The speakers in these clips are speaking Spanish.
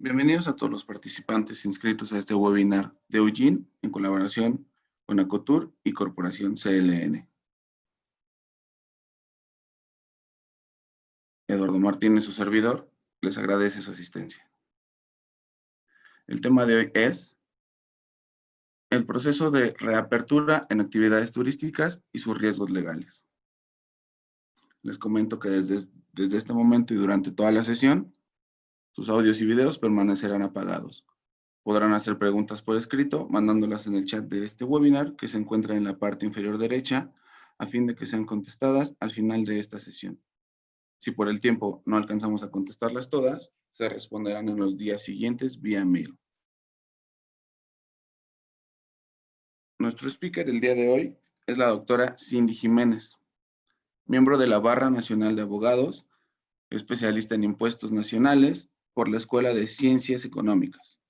Bienvenidos a todos los participantes inscritos a este webinar de Eugene en colaboración con Acotur y Corporación CLN. Eduardo Martínez, su servidor, les agradece su asistencia. El tema de hoy es el proceso de reapertura en actividades turísticas y sus riesgos legales. Les comento que desde este momento y durante toda la sesión, sus audios y videos permanecerán apagados. Podrán hacer preguntas por escrito, mandándolas en el chat de este webinar que se encuentra en la parte inferior derecha, a fin de que sean contestadas al final de esta sesión. Si por el tiempo no alcanzamos a contestarlas todas, se responderán en los días siguientes vía mail. Nuestro speaker el día de hoy es la doctora Cindy Jiménez, miembro de la Barra Nacional de Abogados, especialista en impuestos nacionales por la Escuela de Ciencias Económicas,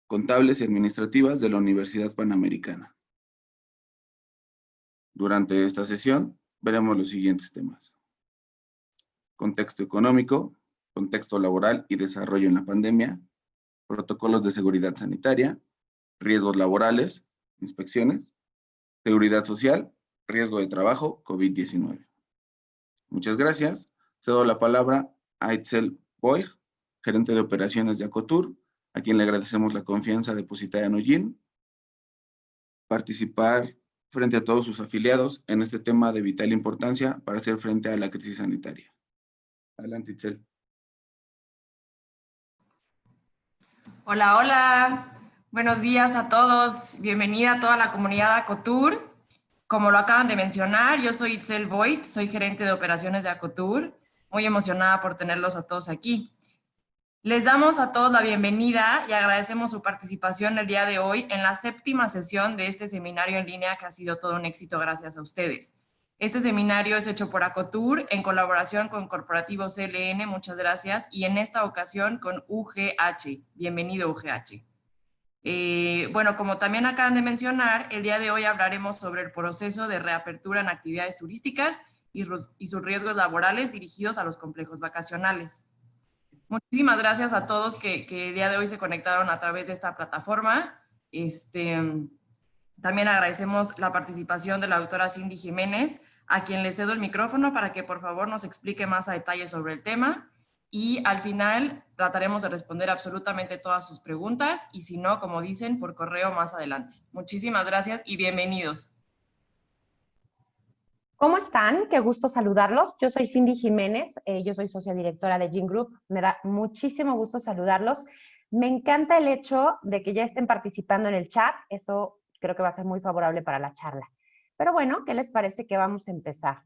Contables y Administrativas de la Universidad Panamericana. Durante esta sesión veremos los siguientes temas: contexto económico, contexto laboral y desarrollo en la pandemia, protocolos de seguridad sanitaria, riesgos laborales, inspecciones, seguridad social, riesgo de trabajo, COVID-19. Muchas gracias. Cedo la palabra a Itzel Boig, gerente de operaciones de Acotur, a quien le agradecemos la confianza depositada en Eugene, participar frente a todos sus afiliados en este tema de vital importancia para hacer frente a la crisis sanitaria. Adelante, Itzel. Hola, hola. Buenos días a todos. Bienvenida a toda la comunidad Acotur. Como lo acaban de mencionar, yo soy Itzel Boyd, soy gerente de operaciones de Acotur. Muy emocionada por tenerlos a todos aquí. Les damos a todos la bienvenida y agradecemos su participación el día de hoy en la 7ª sesión de este seminario en línea que ha sido todo un éxito gracias a ustedes. Este seminario es hecho por Acotur en colaboración con Corporativo CLN, muchas gracias, y en esta ocasión con UGH. Bienvenido, UGH. Bueno, como también acaban de mencionar, el día de hoy hablaremos sobre el proceso de reapertura en actividades turísticas y sus riesgos laborales dirigidos a los complejos vacacionales. Muchísimas gracias a todos que el día de hoy se conectaron a través de esta plataforma. También agradecemos la participación de la doctora Cindy Jiménez, a quien le cedo el micrófono para que por favor nos explique más a detalle sobre el tema. Y al final trataremos de responder absolutamente todas sus preguntas y si no, como dicen, por correo más adelante. Muchísimas gracias y bienvenidos. ¿Cómo están? Qué gusto saludarlos. Yo soy Cindy Jiménez, yo soy socia directora de Gene Group. Me da muchísimo gusto saludarlos. Me encanta el hecho de que ya estén participando en el chat. Eso creo que va a ser muy favorable para la charla. Pero bueno, ¿qué les parece que vamos a empezar?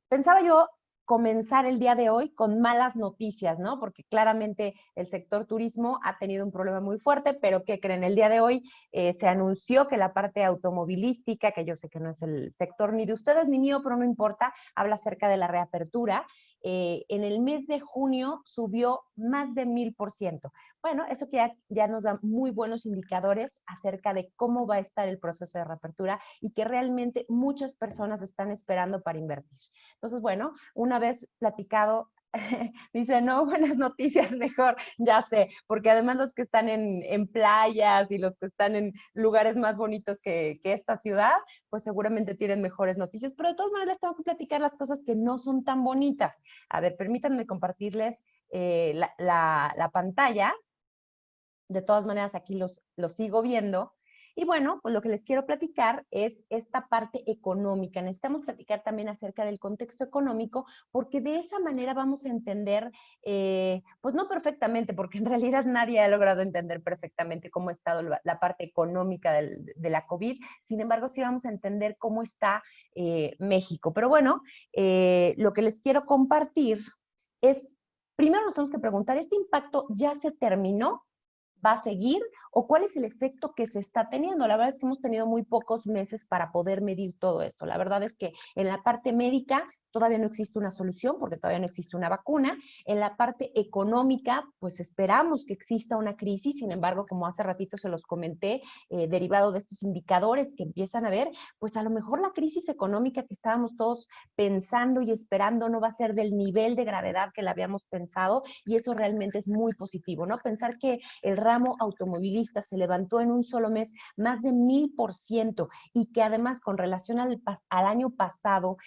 Pensaba yo comenzar el día de hoy con malas noticias, ¿no? Porque claramente el sector turismo ha tenido un problema muy fuerte, pero ¿qué creen? El día de hoy se anunció que la parte automovilística, que yo sé que no es el sector ni de ustedes ni mío, pero no importa, habla acerca de la reapertura. En el mes de junio subió más de 1000%. Bueno, eso que ya nos da muy buenos indicadores acerca de cómo va a estar el proceso de reapertura y que realmente muchas personas están esperando para invertir. Entonces, bueno, una vez platicado, dice, no, buenas noticias, mejor, ya sé, porque además los que están en playas y los que están en lugares más bonitos que esta ciudad, pues seguramente tienen mejores noticias, pero de todas maneras tengo que platicar las cosas que no son tan bonitas. A ver, permítanme compartirles la pantalla. De todas maneras, aquí los sigo viendo. Y bueno, pues lo que les quiero platicar es esta parte económica. Necesitamos platicar también acerca del contexto económico, porque de esa manera vamos a entender, pues no perfectamente, porque en realidad nadie ha logrado entender perfectamente cómo ha estado la parte económica de la COVID. Sin embargo, sí vamos a entender cómo está México. Pero bueno, lo que les quiero compartir es, primero nos tenemos que preguntar, ¿este impacto ya se terminó? ¿Va a seguir? ¿O cuál es el efecto que se está teniendo? La verdad es que hemos tenido muy pocos meses para poder medir todo esto. La verdad es que en la parte médica todavía no existe una solución porque todavía no existe una vacuna. En la parte económica, pues esperamos que exista una crisis, sin embargo, como hace ratito se los comenté, derivado de estos indicadores que empiezan a ver, pues a lo mejor la crisis económica que estábamos todos pensando y esperando no va a ser del nivel de gravedad que la habíamos pensado, y eso realmente es muy positivo, ¿no? Pensar que el ramo automovilista se levantó en un solo mes más de 1000%, y que además con relación al año pasado,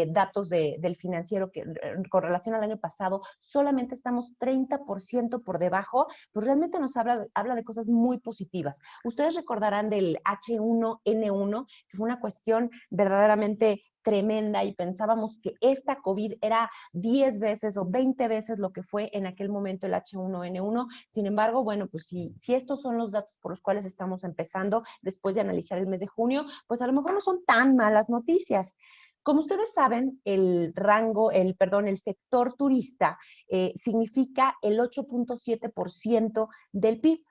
datos del financiero, que con relación al año pasado solamente estamos 30% por debajo, pues realmente nos habla de cosas muy positivas. Ustedes recordarán del H1N1, que fue una cuestión verdaderamente tremenda, y pensábamos que esta COVID era 10 veces o 20 veces lo que fue en aquel momento el H1N1. Sin embargo, bueno, pues si estos son los datos por los cuales estamos empezando después de analizar el mes de junio, pues a lo mejor no son tan malas noticias. Como ustedes saben, el sector turista significa el 8.7% del PIB.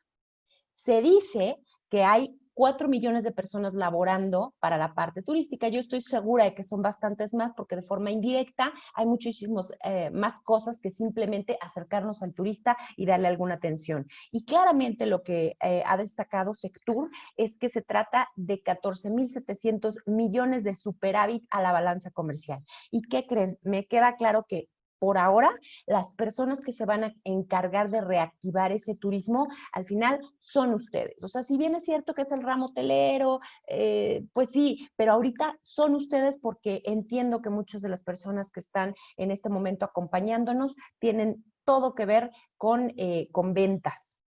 Se dice que hay 4 millones de personas laborando para la parte turística. Yo estoy segura de que son bastantes más, porque de forma indirecta hay muchísimos más cosas que simplemente acercarnos al turista y darle alguna atención. Y claramente lo que ha destacado Sectur es que se trata de 14.700 millones de superávit a la balanza comercial. ¿Y qué creen? Me queda claro que por ahora, las personas que se van a encargar de reactivar ese turismo, al final son ustedes. O sea, si bien es cierto que es el ramo hotelero, pues sí, pero ahorita son ustedes, porque entiendo que muchas de las personas que están en este momento acompañándonos tienen todo que ver con ventas,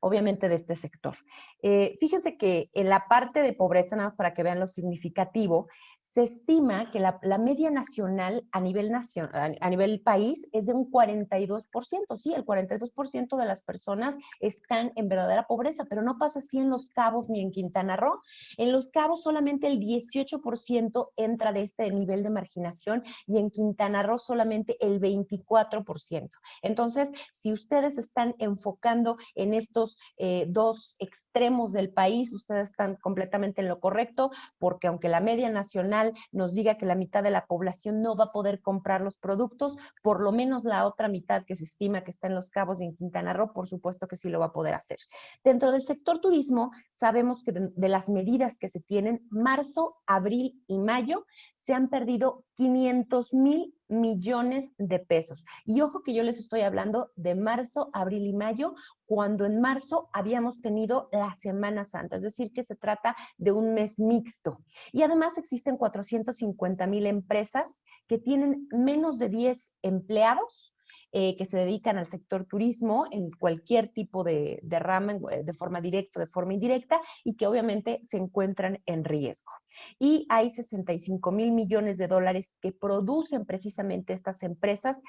obviamente de este sector. Fíjense que en la parte de pobreza, nada más para que vean lo significativo, se estima que la media nacional a nivel país es de un 42%. Sí, el 42% de las personas están en verdadera pobreza, pero no pasa así en Los Cabos ni en Quintana Roo. En Los Cabos solamente el 18% entra de este nivel de marginación, y en Quintana Roo solamente el 24%. Entonces, si ustedes están enfocando en estos dos extremos del país, ustedes están completamente en lo correcto, porque aunque la media nacional nos diga que la mitad de la población no va a poder comprar los productos, por lo menos la otra mitad, que se estima que está en Los Cabos y en Quintana Roo, por supuesto que sí lo va a poder hacer. Dentro del sector turismo, sabemos que de las medidas que se tienen, marzo, abril y mayo, se han perdido 500,000 millones de pesos. Y ojo que yo les estoy hablando de marzo, abril y mayo, cuando en marzo habíamos tenido la Semana Santa, es decir, que se trata de un mes mixto. Y además existen 450,000 empresas que tienen menos de 10 empleados, que se dedican al sector turismo en cualquier tipo de rama, de forma directa o de forma indirecta, y que obviamente se encuentran en riesgo. Y hay 65,000 millones de dólares que producen precisamente estas empresas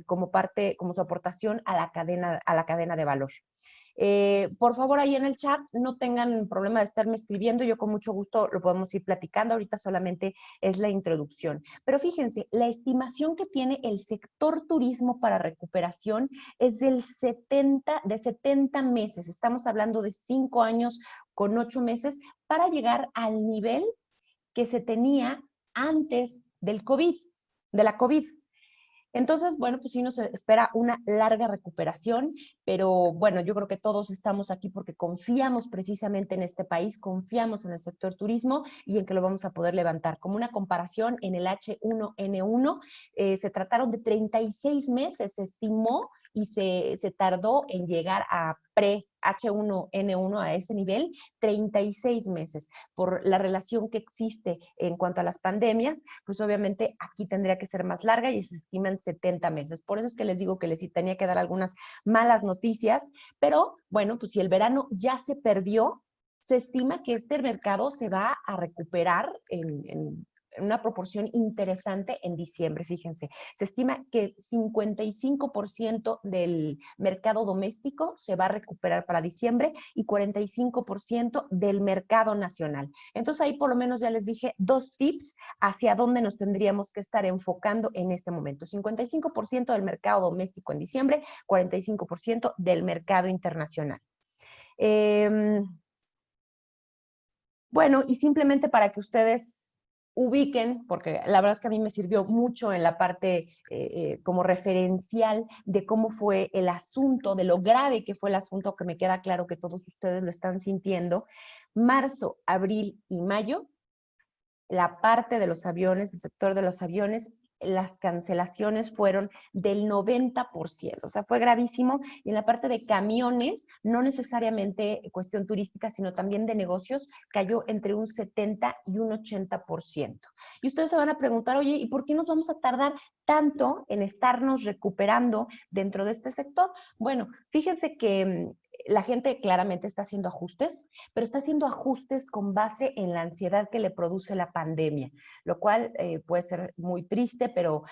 como su aportación a la cadena de valor. Por favor, ahí en el chat no tengan problema de estarme escribiendo, yo con mucho gusto lo podemos ir platicando, ahorita solamente es la introducción. Pero fíjense, la estimación que tiene el sector turismo para recuperación es de 70 meses, estamos hablando de 5 años con 8 meses para llegar al nivel que se tenía antes de la COVID. Entonces, bueno, pues sí nos espera una larga recuperación, pero bueno, yo creo que todos estamos aquí porque confiamos precisamente en este país, confiamos en el sector turismo y en que lo vamos a poder levantar. Como una comparación, en el H1N1 se trataron de 36 meses, se estimó, y se tardó en llegar a pre-H1N1, a ese nivel, 36 meses. Por la relación que existe en cuanto a las pandemias, pues obviamente aquí tendría que ser más larga y se estiman 70 meses. Por eso es que les digo que les tenía que dar algunas malas noticias, pero bueno, pues si el verano ya se perdió, se estima que este mercado se va a recuperar en una proporción interesante en diciembre. Fíjense, se estima que 55% del mercado doméstico se va a recuperar para diciembre y 45% del mercado nacional. Entonces ahí por lo menos ya les dije 2 tips hacia dónde nos tendríamos que estar enfocando en este momento. 55% del mercado doméstico en diciembre, 45% del mercado internacional. Bueno, y simplemente para que ustedes ubiquen, porque la verdad es que a mí me sirvió mucho en la parte como referencial de cómo fue el asunto, de lo grave que fue el asunto, que me queda claro que todos ustedes lo están sintiendo. Marzo, abril y mayo, la parte de los aviones, el sector de los aviones, las cancelaciones fueron del 90%, o sea, fue gravísimo. Y en la parte de camiones, no necesariamente cuestión turística, sino también de negocios, cayó entre un 70 y un 80%. Y ustedes se van a preguntar, oye, ¿y por qué nos vamos a tardar tanto en estarnos recuperando dentro de este sector? Bueno, fíjense que la gente claramente está haciendo ajustes, pero está haciendo ajustes con base en la ansiedad que le produce la pandemia, lo cual puede ser muy triste, pero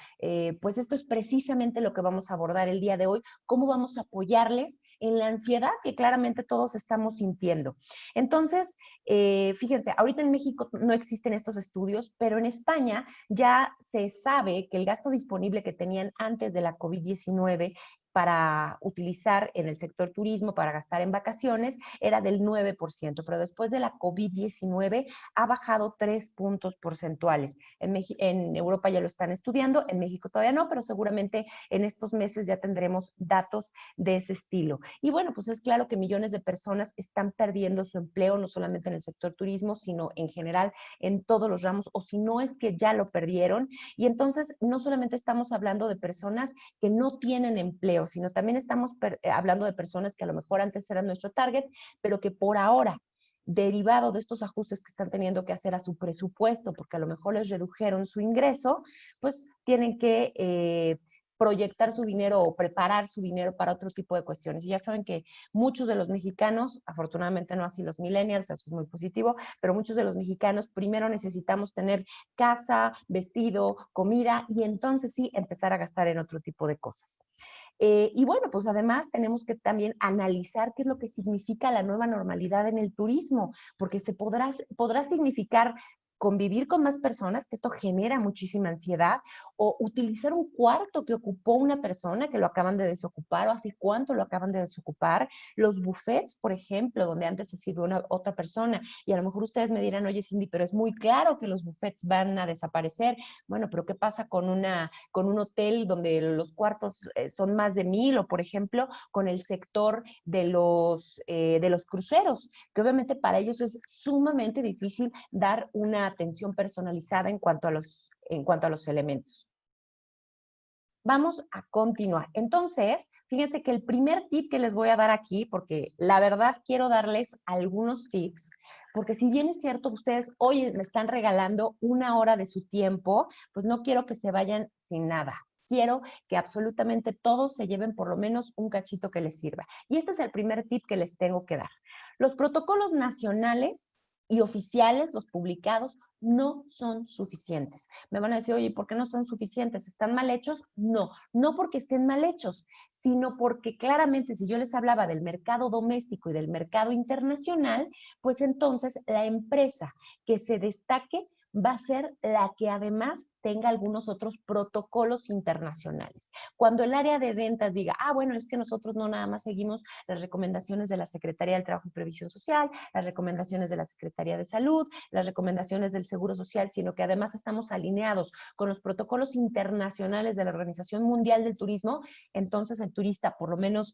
pues esto es precisamente lo que vamos a abordar el día de hoy, cómo vamos a apoyarles en la ansiedad que claramente todos estamos sintiendo. Entonces, fíjense, ahorita en México no existen estos estudios, pero en España ya se sabe que el gasto disponible que tenían antes de la COVID-19 para utilizar en el sector turismo, para gastar en vacaciones, era del 9%, pero después de la COVID-19 ha bajado 3 puntos porcentuales. En Europa ya lo están estudiando, en México todavía no, pero seguramente en estos meses ya tendremos datos de ese estilo. Y bueno, pues es claro que millones de personas están perdiendo su empleo, no solamente en el sector turismo, sino en general en todos los ramos, o si no es que ya lo perdieron. Y entonces no solamente estamos hablando de personas que no tienen empleo, sino también estamos hablando de personas que a lo mejor antes eran nuestro target, pero que por ahora, derivado de estos ajustes que están teniendo que hacer a su presupuesto, porque a lo mejor les redujeron su ingreso, pues tienen que proyectar su dinero o preparar su dinero para otro tipo de cuestiones. Y ya saben que muchos de los mexicanos, afortunadamente no así los millennials, eso es muy positivo, pero muchos de los mexicanos primero necesitamos tener casa, vestido, comida, y entonces sí empezar a gastar en otro tipo de cosas. Y bueno, pues además tenemos que también analizar qué es lo que significa la nueva normalidad en el turismo, porque podrá significar convivir con más personas, que esto genera muchísima ansiedad, o utilizar un cuarto que ocupó una persona que lo acaban de desocupar, o hace cuánto lo acaban de desocupar, los buffets, por ejemplo, donde antes se sirve otra persona, y a lo mejor ustedes me dirán, oye Cindy, pero es muy claro que los buffets van a desaparecer. Bueno, pero ¿qué pasa con un hotel donde los cuartos son más de 1000, o por ejemplo, con el sector de los cruceros, que obviamente para ellos es sumamente difícil dar una atención personalizada en cuanto a los elementos? Vamos a continuar. Entonces, fíjense que el primer tip que les voy a dar aquí, porque la verdad quiero darles algunos tips, porque si bien es cierto, ustedes hoy me están regalando 1 hora de su tiempo, pues no quiero que se vayan sin nada. Quiero que absolutamente todos se lleven por lo menos un cachito que les sirva. Y este es el primer tip que les tengo que dar. Los protocolos nacionales y oficiales, los publicados, no son suficientes. Me van a decir, oye, ¿por qué no son suficientes? ¿Están mal hechos? No, no porque estén mal hechos, sino porque claramente si yo les hablaba del mercado doméstico y del mercado internacional, pues entonces la empresa que se destaque va a ser la que además tenga algunos otros protocolos internacionales. Cuando el área de ventas diga, bueno, es que nosotros no nada más seguimos las recomendaciones de la Secretaría del Trabajo y Previsión Social, las recomendaciones de la Secretaría de Salud, las recomendaciones del Seguro Social, sino que además estamos alineados con los protocolos internacionales de la Organización Mundial del Turismo, entonces el turista, por lo menos,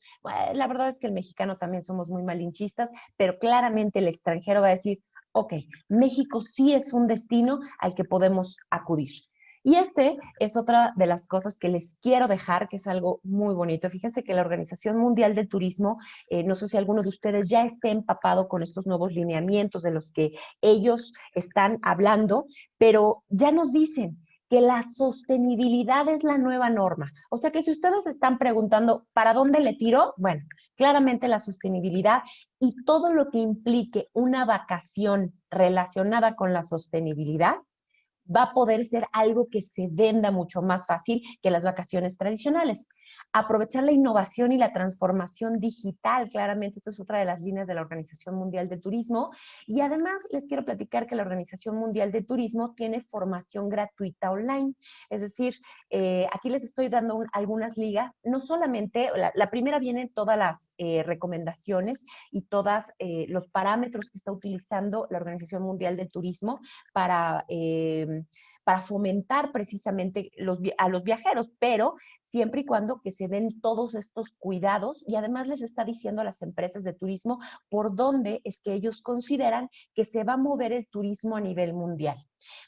la verdad es que el mexicano también somos muy malinchistas, pero claramente el extranjero va a decir, ok, México sí es un destino al que podemos acudir. Y este es otra de las cosas que les quiero dejar, que es algo muy bonito. Fíjense que la Organización Mundial del Turismo, no sé si alguno de ustedes ya esté empapado con estos nuevos lineamientos de los que ellos están hablando, pero ya nos dicen que la sostenibilidad es la nueva norma. O sea que si ustedes están preguntando, ¿para dónde le tiro? Bueno, claramente la sostenibilidad y todo lo que implique una vacación relacionada con la sostenibilidad va a poder ser algo que se venda mucho más fácil que las vacaciones tradicionales. aprovechar la innovación y la transformación digital. Claramente, esto es otra de las líneas de la Organización Mundial de Turismo. Y además, les quiero platicar que la Organización Mundial de Turismo tiene formación gratuita online. Es decir, aquí les estoy dando algunas ligas. No solamente, la primera vienen todas las recomendaciones y todos los parámetros que está utilizando la Organización Mundial de Turismo para fomentar precisamente a los viajeros, pero siempre y cuando que se den todos estos cuidados, y además les está diciendo a las empresas de turismo por dónde es que ellos consideran que se va a mover el turismo a nivel mundial.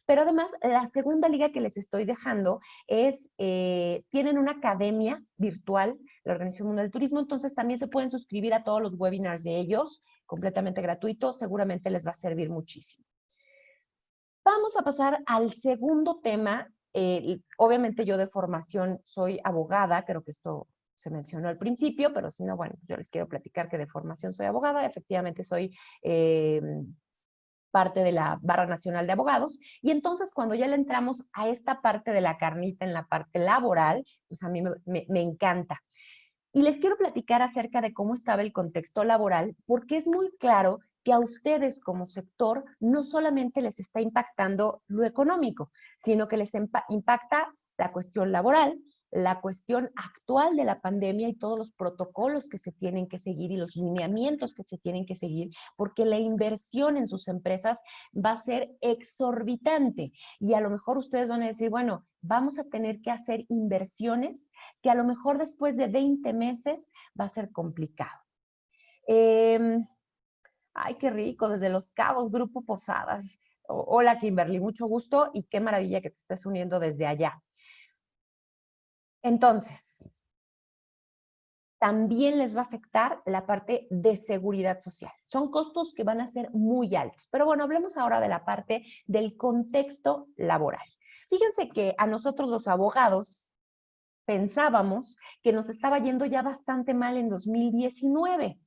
Pero además, la segunda liga que les estoy dejando es, tienen una academia virtual, la Organización Mundial del Turismo, entonces también se pueden suscribir a todos los webinars de ellos, completamente gratuito, seguramente les va a servir muchísimo. Vamos a pasar al segundo tema. Obviamente yo de formación soy abogada, creo que esto se mencionó al principio, pero si no, bueno, yo les quiero platicar que de formación soy abogada, efectivamente soy parte de la Barra Nacional de Abogados, y entonces cuando ya le entramos a esta parte de la carnita, en la parte laboral, pues a mí me encanta. Y les quiero platicar acerca de cómo estaba el contexto laboral, porque es muy claro que a ustedes como sector no solamente les está impactando lo económico, sino que les impacta la cuestión laboral, la cuestión actual de la pandemia y todos los protocolos que se tienen que seguir y los lineamientos que se tienen que seguir, porque la inversión en sus empresas va a ser exorbitante. Y a lo mejor ustedes van a decir, bueno, vamos a tener que hacer inversiones que a lo mejor después de 20 meses va a ser complicado. Ay, qué rico, desde Los Cabos, Grupo Posadas. Hola, Kimberly, mucho gusto y qué maravilla que te estés uniendo desde allá. Entonces, también les va a afectar la parte de seguridad social. Son costos que van a ser muy altos. Pero bueno, hablemos ahora de la parte del contexto laboral. Fíjense que a nosotros los abogados pensábamos que nos estaba yendo ya bastante mal en 2019.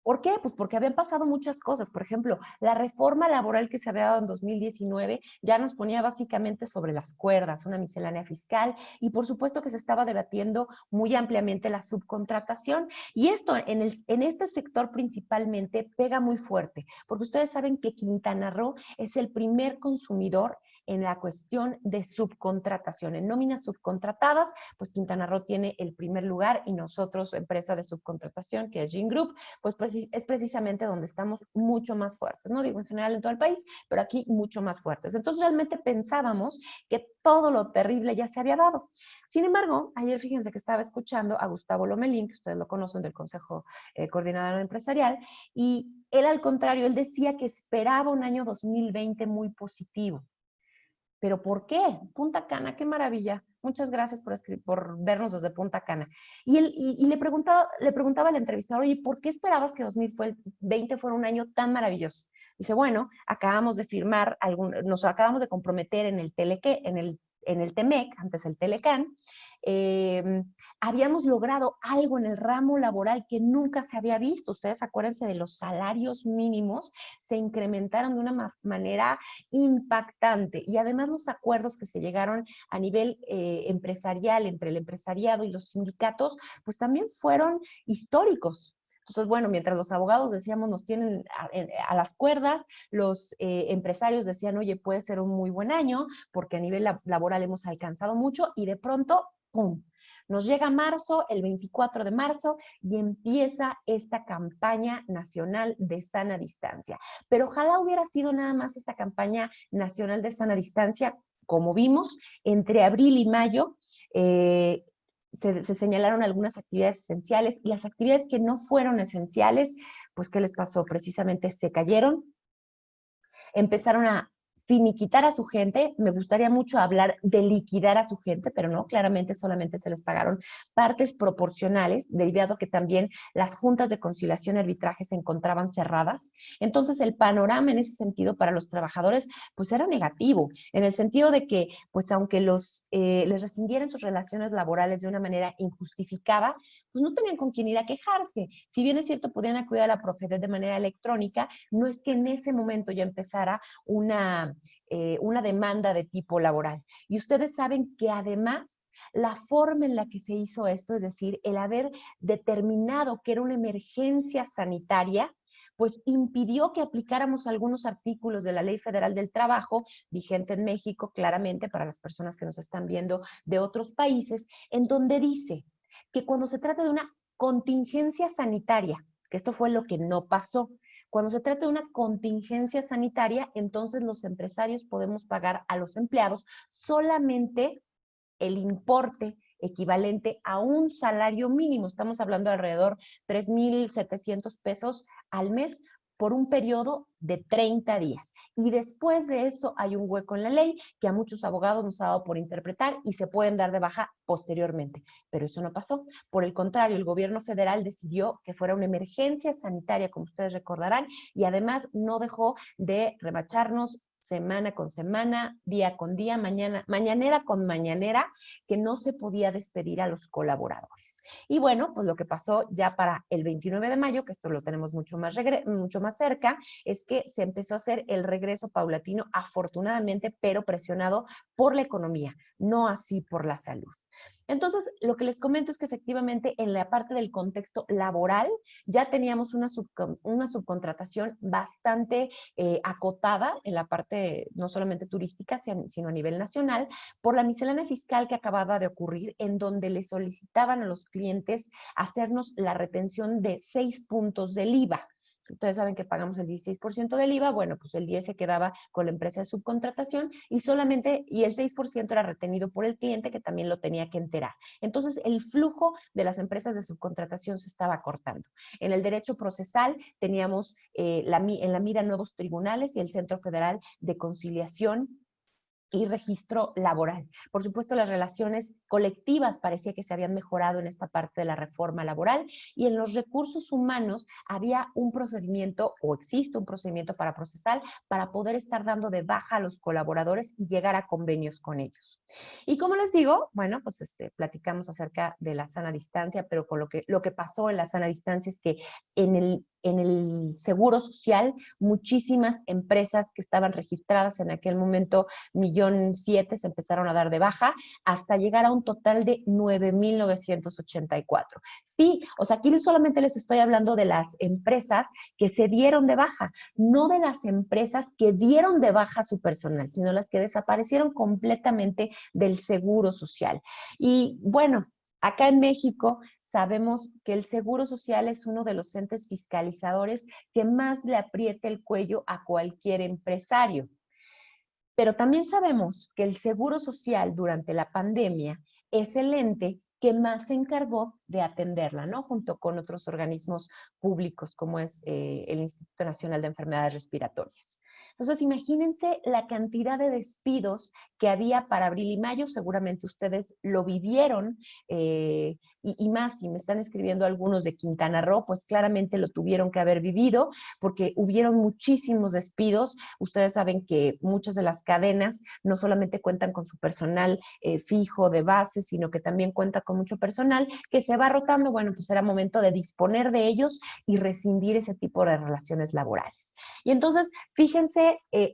¿Por qué? Pues porque habían pasado muchas cosas. Por ejemplo, la reforma laboral que se había dado en 2019 ya nos ponía básicamente sobre las cuerdas, una miscelánea fiscal, y por supuesto que se estaba debatiendo muy ampliamente la subcontratación. Y esto en este sector principalmente pega muy fuerte, porque ustedes saben que Quintana Roo es el primer consumidor en la cuestión de subcontratación. En nóminas subcontratadas, pues Quintana Roo tiene el primer lugar y nosotros, empresa de subcontratación, que es Gin Group, pues es precisamente donde estamos mucho más fuertes. No digo en general en todo el país, pero aquí mucho más fuertes. Entonces realmente pensábamos que todo lo terrible ya se había dado. Sin embargo, ayer fíjense que estaba escuchando a Gustavo Lomelín, que ustedes lo conocen del Consejo Coordinador Empresarial, y él al contrario, él decía que esperaba un año 2020 muy positivo. ¿Pero por qué? Punta Cana, qué maravilla. Muchas gracias por vernos desde Punta Cana. Y le preguntaba al entrevistador, oye, ¿por qué esperabas que 2020 fuera un año tan maravilloso? Dice, bueno, acabamos de firmar, nos acabamos de comprometer en el TEMEC, antes el Telecán, habíamos logrado algo en el ramo laboral que nunca se había visto. Ustedes acuérdense de los salarios mínimos, se incrementaron de una manera impactante, y además los acuerdos que se llegaron a nivel empresarial entre el empresariado y los sindicatos, pues también fueron históricos. Entonces, bueno, mientras los abogados decíamos nos tienen a las cuerdas, los empresarios decían, oye, puede ser un muy buen año porque a nivel laboral hemos alcanzado mucho, y de pronto, ¡pum!, nos llega marzo, el 24 de marzo, y empieza esta campaña nacional de sana distancia. Pero ojalá hubiera sido nada más esta campaña nacional de sana distancia. Como vimos, entre abril y mayo se señalaron algunas actividades esenciales, y las actividades que no fueron esenciales, pues ¿qué les pasó? Precisamente se cayeron, empezaron a finiquitar a su gente. Me gustaría mucho hablar de liquidar a su gente, pero no, claramente solamente se les pagaron partes proporcionales, derivado que también las juntas de conciliación y arbitraje se encontraban cerradas. Entonces el panorama en ese sentido para los trabajadores pues era negativo, en el sentido de que pues aunque les rescindieran sus relaciones laborales de una manera injustificada, pues no tenían con quién ir a quejarse. Si bien es cierto, podían acudir a la Profedet de manera electrónica, no es que en ese momento ya empezara una demanda de tipo laboral. Y ustedes saben que además La forma en la que se hizo esto, es decir, el haber determinado que era una emergencia sanitaria, pues impidió que aplicáramos algunos artículos de la Ley Federal del Trabajo, vigente en México, claramente para las personas que nos están viendo de otros países, en donde dice que cuando se trata de una contingencia sanitaria, que esto fue lo que no pasó, cuando se trata de una contingencia sanitaria, entonces los empresarios podemos pagar a los empleados solamente el importe equivalente a un salario mínimo. Estamos hablando de alrededor 3,700 pesos al mes por un periodo de 30 días. Y después de eso hay un hueco en la ley que a muchos abogados nos ha dado por interpretar y se pueden dar de baja posteriormente. Pero eso no pasó. Por el contrario, el gobierno federal decidió que fuera una emergencia sanitaria, como ustedes recordarán, y además no dejó de remacharnos semana con semana, día con día, mañanera con mañanera, que no se podía despedir a los colaboradores. Y bueno, pues lo que pasó ya para el 29 de mayo, que esto lo tenemos mucho más cerca, es que se empezó a hacer el regreso paulatino, afortunadamente, pero presionado por la economía, no así por la salud. Entonces, lo que les comento es que efectivamente en la parte del contexto laboral ya teníamos una subcontratación bastante acotada en la parte no solamente turística, sino a nivel nacional, por la miscelánea fiscal que acababa de ocurrir, en donde le solicitaban a los clientes hacernos la retención de 6 puntos del IVA. Ustedes saben que pagamos el 16% del IVA, bueno, pues el 10 se quedaba con la empresa de subcontratación y el 6% era retenido por el cliente que también lo tenía que enterar. Entonces, el flujo de las empresas de subcontratación se estaba cortando. En el derecho procesal teníamos en la mira nuevos tribunales y el Centro Federal de Conciliación y registro laboral. Por supuesto, las relaciones colectivas parecía que se habían mejorado en esta parte de la reforma laboral y en los recursos humanos había un procedimiento o existe un procedimiento para procesar para poder estar dando de baja a los colaboradores y llegar a convenios con ellos. Y como les digo, bueno, pues platicamos acerca de la sana distancia, pero con lo que pasó en la sana distancia es que en el Seguro Social, muchísimas empresas que estaban registradas en aquel momento, 1,700,000 se empezaron a dar de baja, hasta llegar a un total de 9,984. Sí, o sea, aquí solamente les estoy hablando de las empresas que se dieron de baja, no de las empresas que dieron de baja a su personal, sino las que desaparecieron completamente del Seguro Social. Y bueno, acá en México sabemos que el Seguro Social es uno de los entes fiscalizadores que más le aprieta el cuello a cualquier empresario. Pero también sabemos que el Seguro Social durante la pandemia es el ente que más se encargó de atenderla, ¿no? Junto con otros organismos públicos como es el Instituto Nacional de Enfermedades Respiratorias. Entonces, imagínense la cantidad de despidos que había para abril y mayo. Seguramente ustedes lo vivieron y más, si me están escribiendo algunos de Quintana Roo, pues claramente lo tuvieron que haber vivido porque hubieron muchísimos despidos. Ustedes saben que muchas de las cadenas no solamente cuentan con su personal fijo de base, sino que también cuenta con mucho personal que se va rotando. Bueno, pues era momento de disponer de ellos y rescindir ese tipo de relaciones laborales. Y entonces, fíjense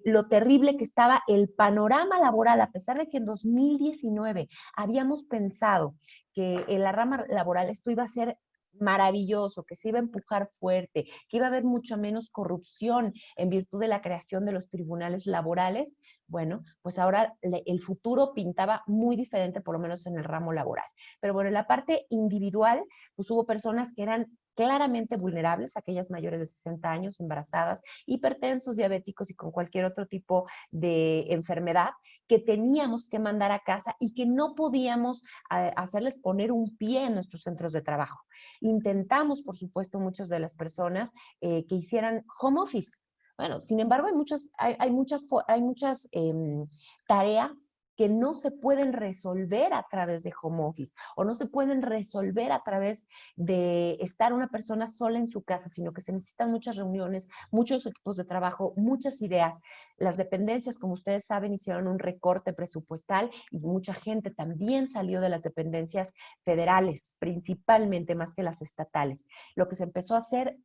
lo terrible que estaba el panorama laboral, a pesar de que en 2019 habíamos pensado que en la rama laboral esto iba a ser maravilloso, que se iba a empujar fuerte, que iba a haber mucho menos corrupción en virtud de la creación de los tribunales laborales. Bueno, pues ahora el futuro pintaba muy diferente, por lo menos en el ramo laboral. Pero bueno, en la parte individual, pues hubo personas que eran claramente vulnerables, aquellas mayores de 60 años, embarazadas, hipertensos, diabéticos y con cualquier otro tipo de enfermedad que teníamos que mandar a casa y que no podíamos hacerles poner un pie en nuestros centros de trabajo. Intentamos, por supuesto, muchas de las personas que hicieran home office. Bueno, sin embargo, hay muchas tareas que no se pueden resolver a través de home office o no se pueden resolver a través de estar una persona sola en su casa, sino que se necesitan muchas reuniones, muchos equipos de trabajo, muchas ideas. Las dependencias, como ustedes saben, hicieron un recorte presupuestal y mucha gente también salió de las dependencias federales, principalmente más que las estatales. Lo que se empezó a hacer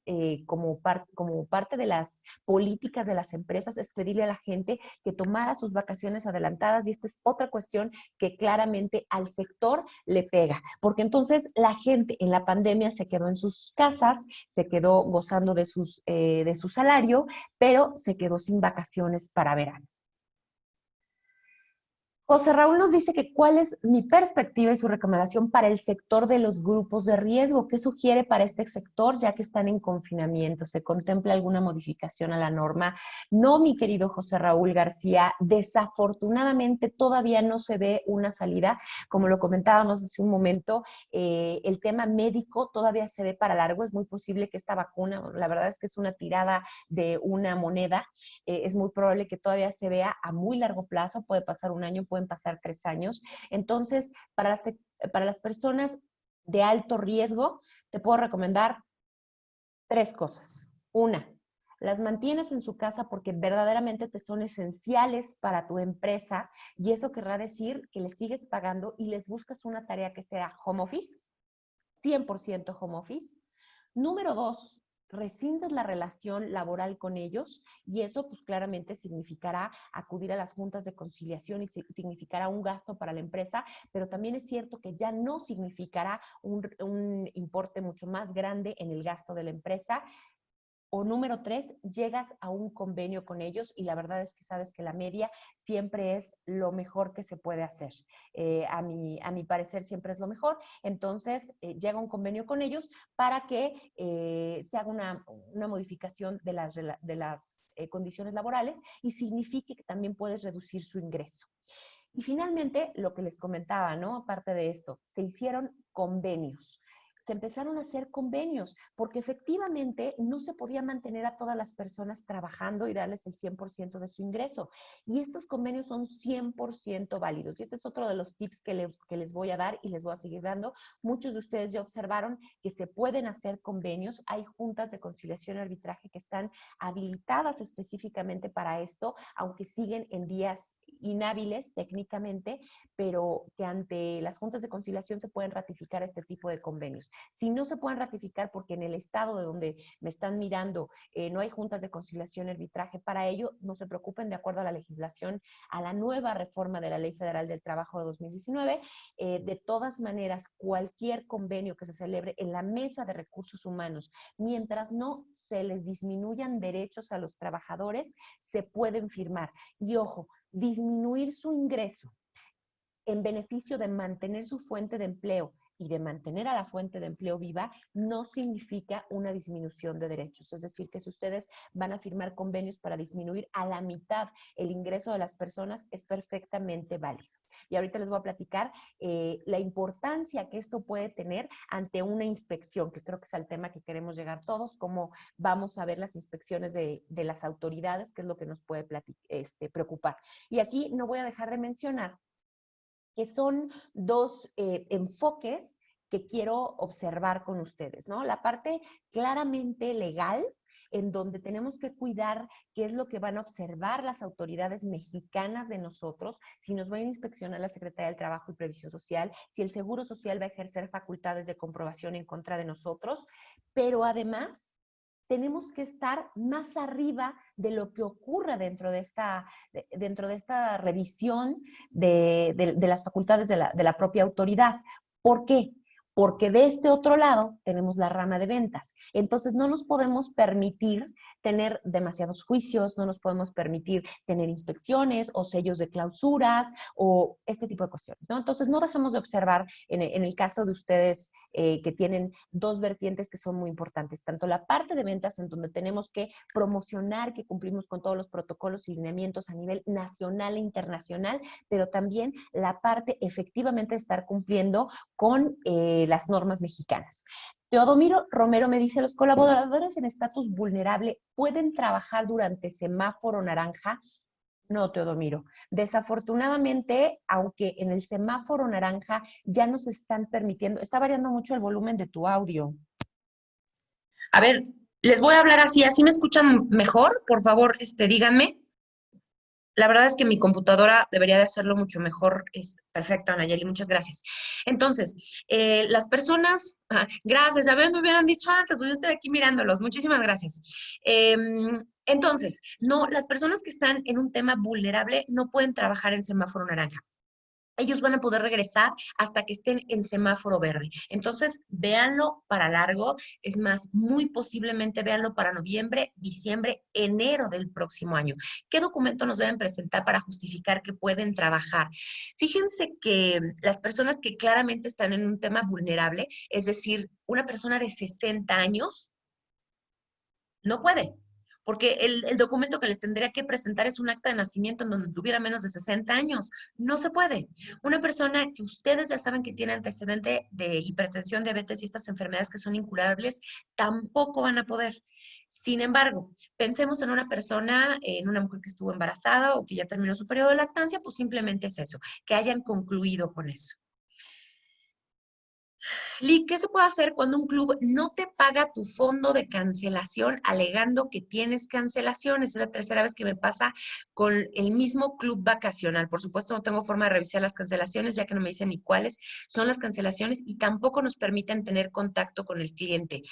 como parte de las políticas de las empresas es pedirle a la gente que tomara sus vacaciones adelantadas y este es otra cuestión que claramente al sector le pega, porque entonces la gente en la pandemia se quedó en sus casas, se quedó gozando de su salario, pero se quedó sin vacaciones para verano. José Raúl nos dice que cuál es mi perspectiva y su recomendación para el sector de los grupos de riesgo. ¿Qué sugiere para este sector ya que están en confinamiento? ¿Se contempla alguna modificación a la norma? No, mi querido José Raúl García, desafortunadamente todavía no se ve una salida. Como lo comentábamos hace un momento, el tema médico todavía se ve para largo. Es muy posible que esta vacuna, la verdad es que es una tirada de una moneda, es muy probable que todavía se vea a muy largo plazo, puede pasar un año, pueden pasar 3 años. Entonces, para las personas de alto riesgo, te puedo recomendar 3 cosas. Una, las mantienes en su casa porque verdaderamente te son esenciales para tu empresa y eso querrá decir que les sigues pagando y les buscas una tarea que sea home office, 100% home office. Número 2, rescindes la relación laboral con ellos y eso pues claramente significará acudir a las juntas de conciliación y significará un gasto para la empresa, pero también es cierto que ya no significará un importe mucho más grande en el gasto de la empresa. O número 3, llegas a un convenio con ellos y la verdad es que sabes que la media siempre es lo mejor que se puede hacer. A mi parecer siempre es lo mejor. Entonces, llega un convenio con ellos para que se haga una modificación de las condiciones laborales y signifique que también puedes reducir su ingreso. Y finalmente, lo que les comentaba, ¿no? Aparte de esto, se hicieron convenios. Se empezaron a hacer convenios, porque efectivamente no se podía mantener a todas las personas trabajando y darles el 100% de su ingreso. Y estos convenios son 100% válidos. Y este es otro de los tips que les voy a dar y les voy a seguir dando. Muchos de ustedes ya observaron que se pueden hacer convenios. Hay juntas de conciliación y arbitraje que están habilitadas específicamente para esto, aunque siguen en días inhábiles técnicamente, pero que ante las juntas de conciliación se pueden ratificar este tipo de convenios. Si no se pueden ratificar porque en el estado de donde me están mirando no hay juntas de conciliación y arbitraje para ello, no se preocupen, de acuerdo a la legislación, a la nueva reforma de la Ley Federal del Trabajo de 2019, de todas maneras, cualquier convenio que se celebre en la Mesa de Recursos Humanos, mientras no se les disminuyan derechos a los trabajadores, se pueden firmar. Y ojo, disminuir su ingreso en beneficio de mantener su fuente de empleo y de mantener a la fuente de empleo viva, no significa una disminución de derechos. Es decir, que si ustedes van a firmar convenios para disminuir a la mitad el ingreso de las personas, es perfectamente válido. Y ahorita les voy a platicar la importancia que esto puede tener ante una inspección, que creo que es al tema que queremos llegar todos, cómo vamos a ver las inspecciones de las autoridades, que es lo que nos puede preocupar. Y aquí no voy a dejar de mencionar que son 2 enfoques que quiero observar con ustedes, ¿no? La parte claramente legal, en donde tenemos que cuidar qué es lo que van a observar las autoridades mexicanas de nosotros, si nos va a inspeccionar la Secretaría del Trabajo y Previsión Social, si el Seguro Social va a ejercer facultades de comprobación en contra de nosotros, pero además tenemos que estar más arriba de lo que ocurra dentro de esta revisión de las facultades de la propia autoridad. ¿Por qué? Porque de este otro lado tenemos la rama de ventas. Entonces no nos podemos permitir tener demasiados juicios, no nos podemos permitir tener inspecciones o sellos de clausuras o este tipo de cuestiones, ¿no? Entonces no dejemos de observar en el caso de ustedes que tienen 2 vertientes que son muy importantes, tanto la parte de ventas en donde tenemos que promocionar que cumplimos con todos los protocolos y lineamientos a nivel nacional e internacional, pero también la parte efectivamente de estar cumpliendo con las normas mexicanas. Teodomiro Romero me dice, ¿los colaboradores en estatus vulnerable pueden trabajar durante semáforo naranja? No, Teodomiro. Desafortunadamente, aunque en el semáforo naranja ya nos están permitiendo, está variando mucho el volumen de tu audio. A ver, les voy a hablar así me escuchan mejor, por favor, díganme. La verdad es que mi computadora debería de hacerlo mucho mejor. Es perfecto, Anayeli, muchas gracias. Entonces, las personas, gracias, a ver, me hubieran dicho antes, pues yo estoy aquí mirándolos, muchísimas gracias. Entonces, no, las personas que están en un tema vulnerable no pueden trabajar en semáforo naranja. ellos van a poder regresar hasta que estén en semáforo verde. Entonces, véanlo para largo. Es más, muy posiblemente véanlo para noviembre, diciembre, enero del próximo año. ¿Qué documento nos deben presentar para justificar que pueden trabajar? Fíjense que las personas que claramente están en un tema vulnerable, es decir, una persona de 60 años, no puede. Porque el documento que les tendría que presentar es un acta de nacimiento en donde tuviera menos de 60 años. No se puede. Una persona que ustedes ya saben que tiene antecedente de hipertensión, diabetes y estas enfermedades que son incurables, tampoco van a poder. Sin embargo, pensemos en una persona, en una mujer que estuvo embarazada o que ya terminó su periodo de lactancia, pues simplemente es eso, que hayan concluido con eso. Lee, ¿qué se puede hacer cuando un club no te paga tu fondo de cancelación alegando que tienes cancelaciones? Es la tercera vez que me pasa con el mismo club vacacional. Por supuesto, no tengo forma de revisar las cancelaciones, ya que no me dicen ni cuáles son las cancelaciones y tampoco nos permiten tener contacto con el cliente.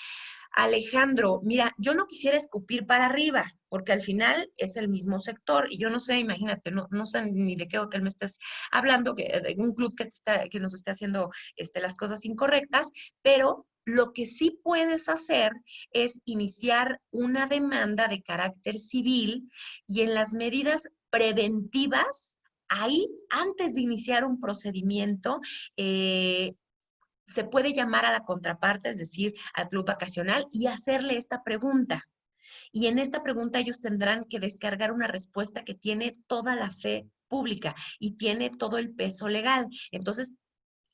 Alejandro, mira, yo no quisiera escupir para arriba, porque al final es el mismo sector, y yo no sé, imagínate, no sé ni de qué hotel me estés hablando, de un club que nos esté haciendo las cosas incorrectas, pero lo que sí puedes hacer es iniciar una demanda de carácter civil y en las medidas preventivas, ahí, antes de iniciar un procedimiento, se puede llamar a la contraparte, es decir, al club vacacional, y hacerle esta pregunta. Y en esta pregunta ellos tendrán que descargar una respuesta que tiene toda la fe pública y tiene todo el peso legal. Entonces,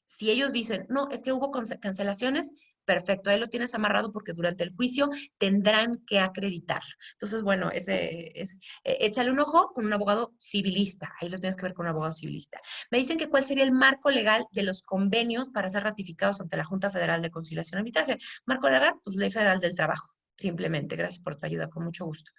si ellos dicen, no, es que hubo cancelaciones, perfecto, ahí lo tienes amarrado porque durante el juicio tendrán que acreditar. Entonces, bueno, échale un ojo con un abogado civilista, ahí lo tienes que ver con un abogado civilista. Me dicen que cuál sería el marco legal de los convenios para ser ratificados ante la Junta Federal de Conciliación y Arbitraje. Marco legal, pues Ley Federal del Trabajo, simplemente. Gracias por tu ayuda, con mucho gusto.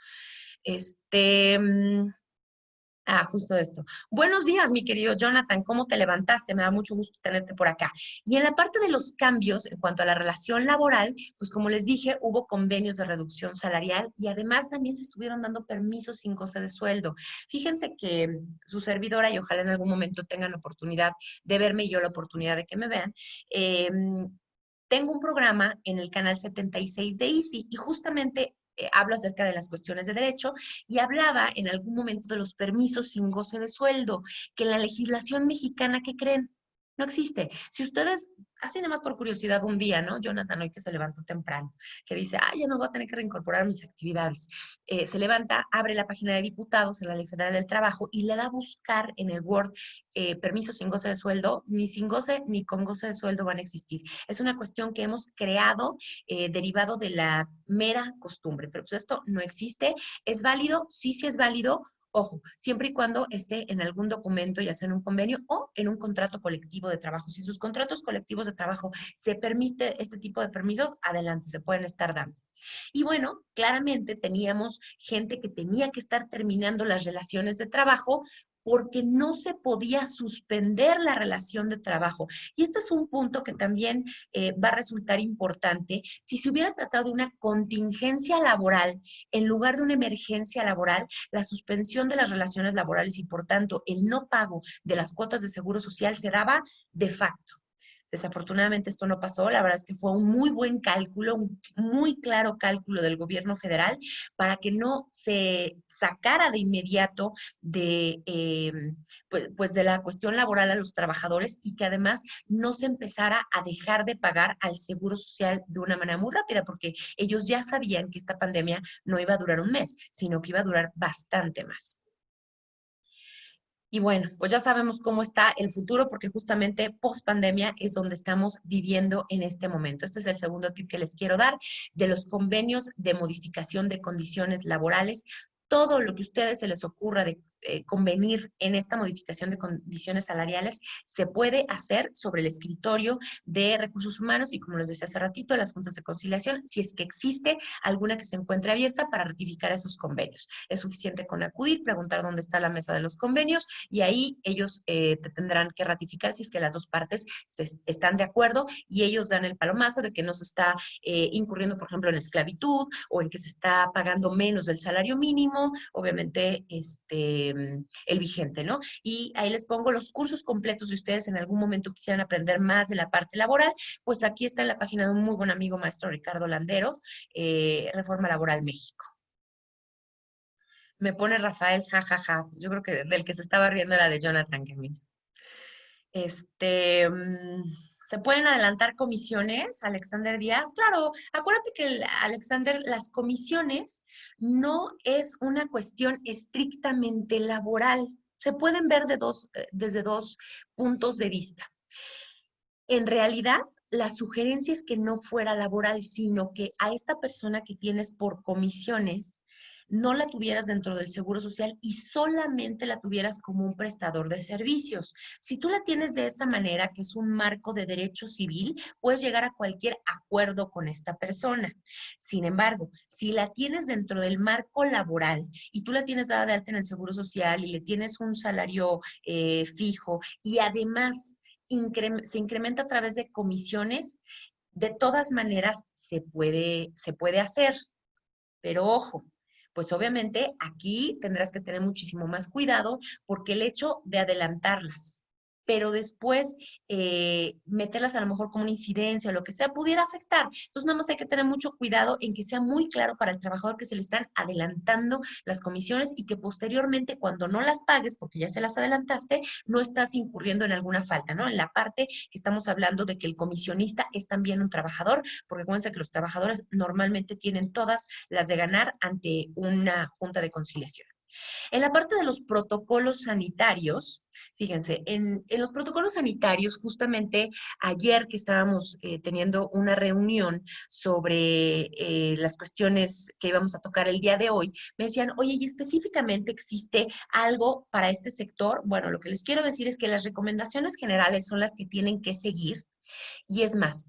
Justo esto. Buenos días, mi querido Jonathan. ¿Cómo te levantaste? Me da mucho gusto tenerte por acá. Y en la parte de los cambios en cuanto a la relación laboral, pues como les dije, hubo convenios de reducción salarial y además también se estuvieron dando permisos sin goce de sueldo. Fíjense que su servidora, y ojalá en algún momento tengan la oportunidad de verme y yo la oportunidad de que me vean, tengo un programa en el canal 76 de Easy y justamente hablo acerca de las cuestiones de derecho y hablaba en algún momento de los permisos sin goce de sueldo, que en la legislación mexicana, ¿qué creen? No existe. Si ustedes, así nada más por curiosidad un día, ¿no? Jonathan hoy que se levantó temprano, que dice, ya no voy a tener que reincorporar mis actividades. Se levanta, abre la página de diputados en la Ley Federal del Trabajo y le da a buscar en el Word permisos sin goce de sueldo, ni sin goce ni con goce de sueldo van a existir. Es una cuestión que hemos creado derivado de la mera costumbre, pero pues esto no existe. ¿Es válido? Sí, sí es válido. Ojo, siempre y cuando esté en algún documento, ya sea en un convenio o en un contrato colectivo de trabajo. Si sus contratos colectivos de trabajo se permite este tipo de permisos, adelante, se pueden estar dando. Y bueno, claramente teníamos gente que tenía que estar terminando las relaciones de trabajo porque no se podía suspender la relación de trabajo. Y este es un punto que también va a resultar importante. Si se hubiera tratado de una contingencia laboral en lugar de una emergencia laboral, la suspensión de las relaciones laborales y, por tanto, el no pago de las cuotas de seguro social se daba de facto. Desafortunadamente esto no pasó, la verdad es que fue un muy buen cálculo, un muy claro cálculo del gobierno federal para que no se sacara de inmediato pues de la cuestión laboral a los trabajadores y que además no se empezara a dejar de pagar al seguro social de una manera muy rápida, porque ellos ya sabían que esta pandemia no iba a durar un mes, sino que iba a durar bastante más. Y bueno, pues ya sabemos cómo está el futuro porque justamente post pandemia es donde estamos viviendo en este momento. Este es el segundo tip que les quiero dar de los convenios de modificación de condiciones laborales. Todo lo que a ustedes se les ocurra de convenir en esta modificación de condiciones salariales se puede hacer sobre el escritorio de recursos humanos y, como les decía hace ratito, las juntas de conciliación, si es que existe alguna que se encuentre abierta para ratificar esos convenios. Es suficiente con acudir, preguntar dónde está la mesa de los convenios y ahí ellos te tendrán que ratificar si es que las dos partes están de acuerdo y ellos dan el palomazo de que no se está incurriendo, por ejemplo, en esclavitud o en que se está pagando menos del salario mínimo. Obviamente, el vigente, ¿no? Y ahí les pongo los cursos completos si ustedes en algún momento quisieran aprender más de la parte laboral, pues aquí está en la página de un muy buen amigo maestro Ricardo Landeros, Reforma Laboral México. Me pone Rafael, jajaja. Ja, ja. Yo creo que del que se estaba riendo era de Jonathan Kevin. ¿Se pueden adelantar comisiones, Alexander Díaz? Claro, acuérdate que, Alexander, las comisiones no es una cuestión estrictamente laboral. Se pueden ver desde dos puntos de vista. En realidad, la sugerencia es que no fuera laboral, sino que a esta persona que tienes por comisiones no la tuvieras dentro del Seguro Social y solamente la tuvieras como un prestador de servicios. Si tú la tienes de esa manera, que es un marco de derecho civil, puedes llegar a cualquier acuerdo con esta persona. Sin embargo, si la tienes dentro del marco laboral y tú la tienes dada de alta en el Seguro Social y le tienes un salario fijo y además se incrementa a través de comisiones, de todas maneras se puede hacer. Pero ojo, pues obviamente aquí tendrás que tener muchísimo más cuidado porque el hecho de adelantarlas, pero después meterlas a lo mejor como una incidencia o lo que sea, pudiera afectar. Entonces nada más hay que tener mucho cuidado en que sea muy claro para el trabajador que se le están adelantando las comisiones y que posteriormente cuando no las pagues, porque ya se las adelantaste, no estás incurriendo en alguna falta, ¿no? En la parte que estamos hablando de que el comisionista es también un trabajador, porque acuérdense que los trabajadores normalmente tienen todas las de ganar ante una junta de conciliación. En la parte de los protocolos sanitarios, fíjense, en los protocolos sanitarios, justamente ayer que estábamos teniendo una reunión sobre las cuestiones que íbamos a tocar el día de hoy, me decían, oye, ¿y específicamente existe algo para este sector? Bueno, lo que les quiero decir es que las recomendaciones generales son las que tienen que seguir, y es más,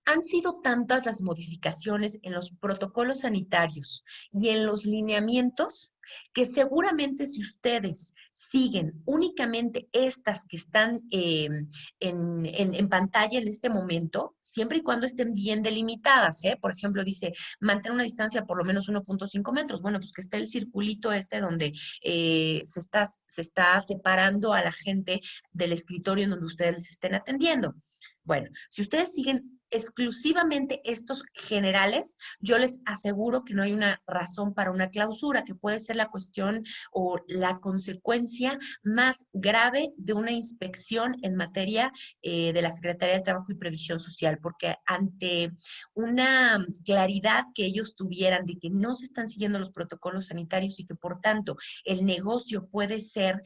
han sido tantas las modificaciones en los protocolos sanitarios y en los lineamientos que seguramente si ustedes siguen únicamente estas que están en pantalla en este momento, siempre y cuando estén bien delimitadas, por ejemplo, dice, mantén una distancia por lo menos 1.5 metros. Bueno, pues que esté el circulito donde se está separando a la gente del escritorio en donde ustedes les estén atendiendo. Bueno, si ustedes siguen exclusivamente estos generales, yo les aseguro que no hay una razón para una clausura, que puede ser la cuestión o la consecuencia más grave de una inspección en materia de la Secretaría de Trabajo y Previsión Social, porque ante una claridad que ellos tuvieran de que no se están siguiendo los protocolos sanitarios y que por tanto el negocio puede ser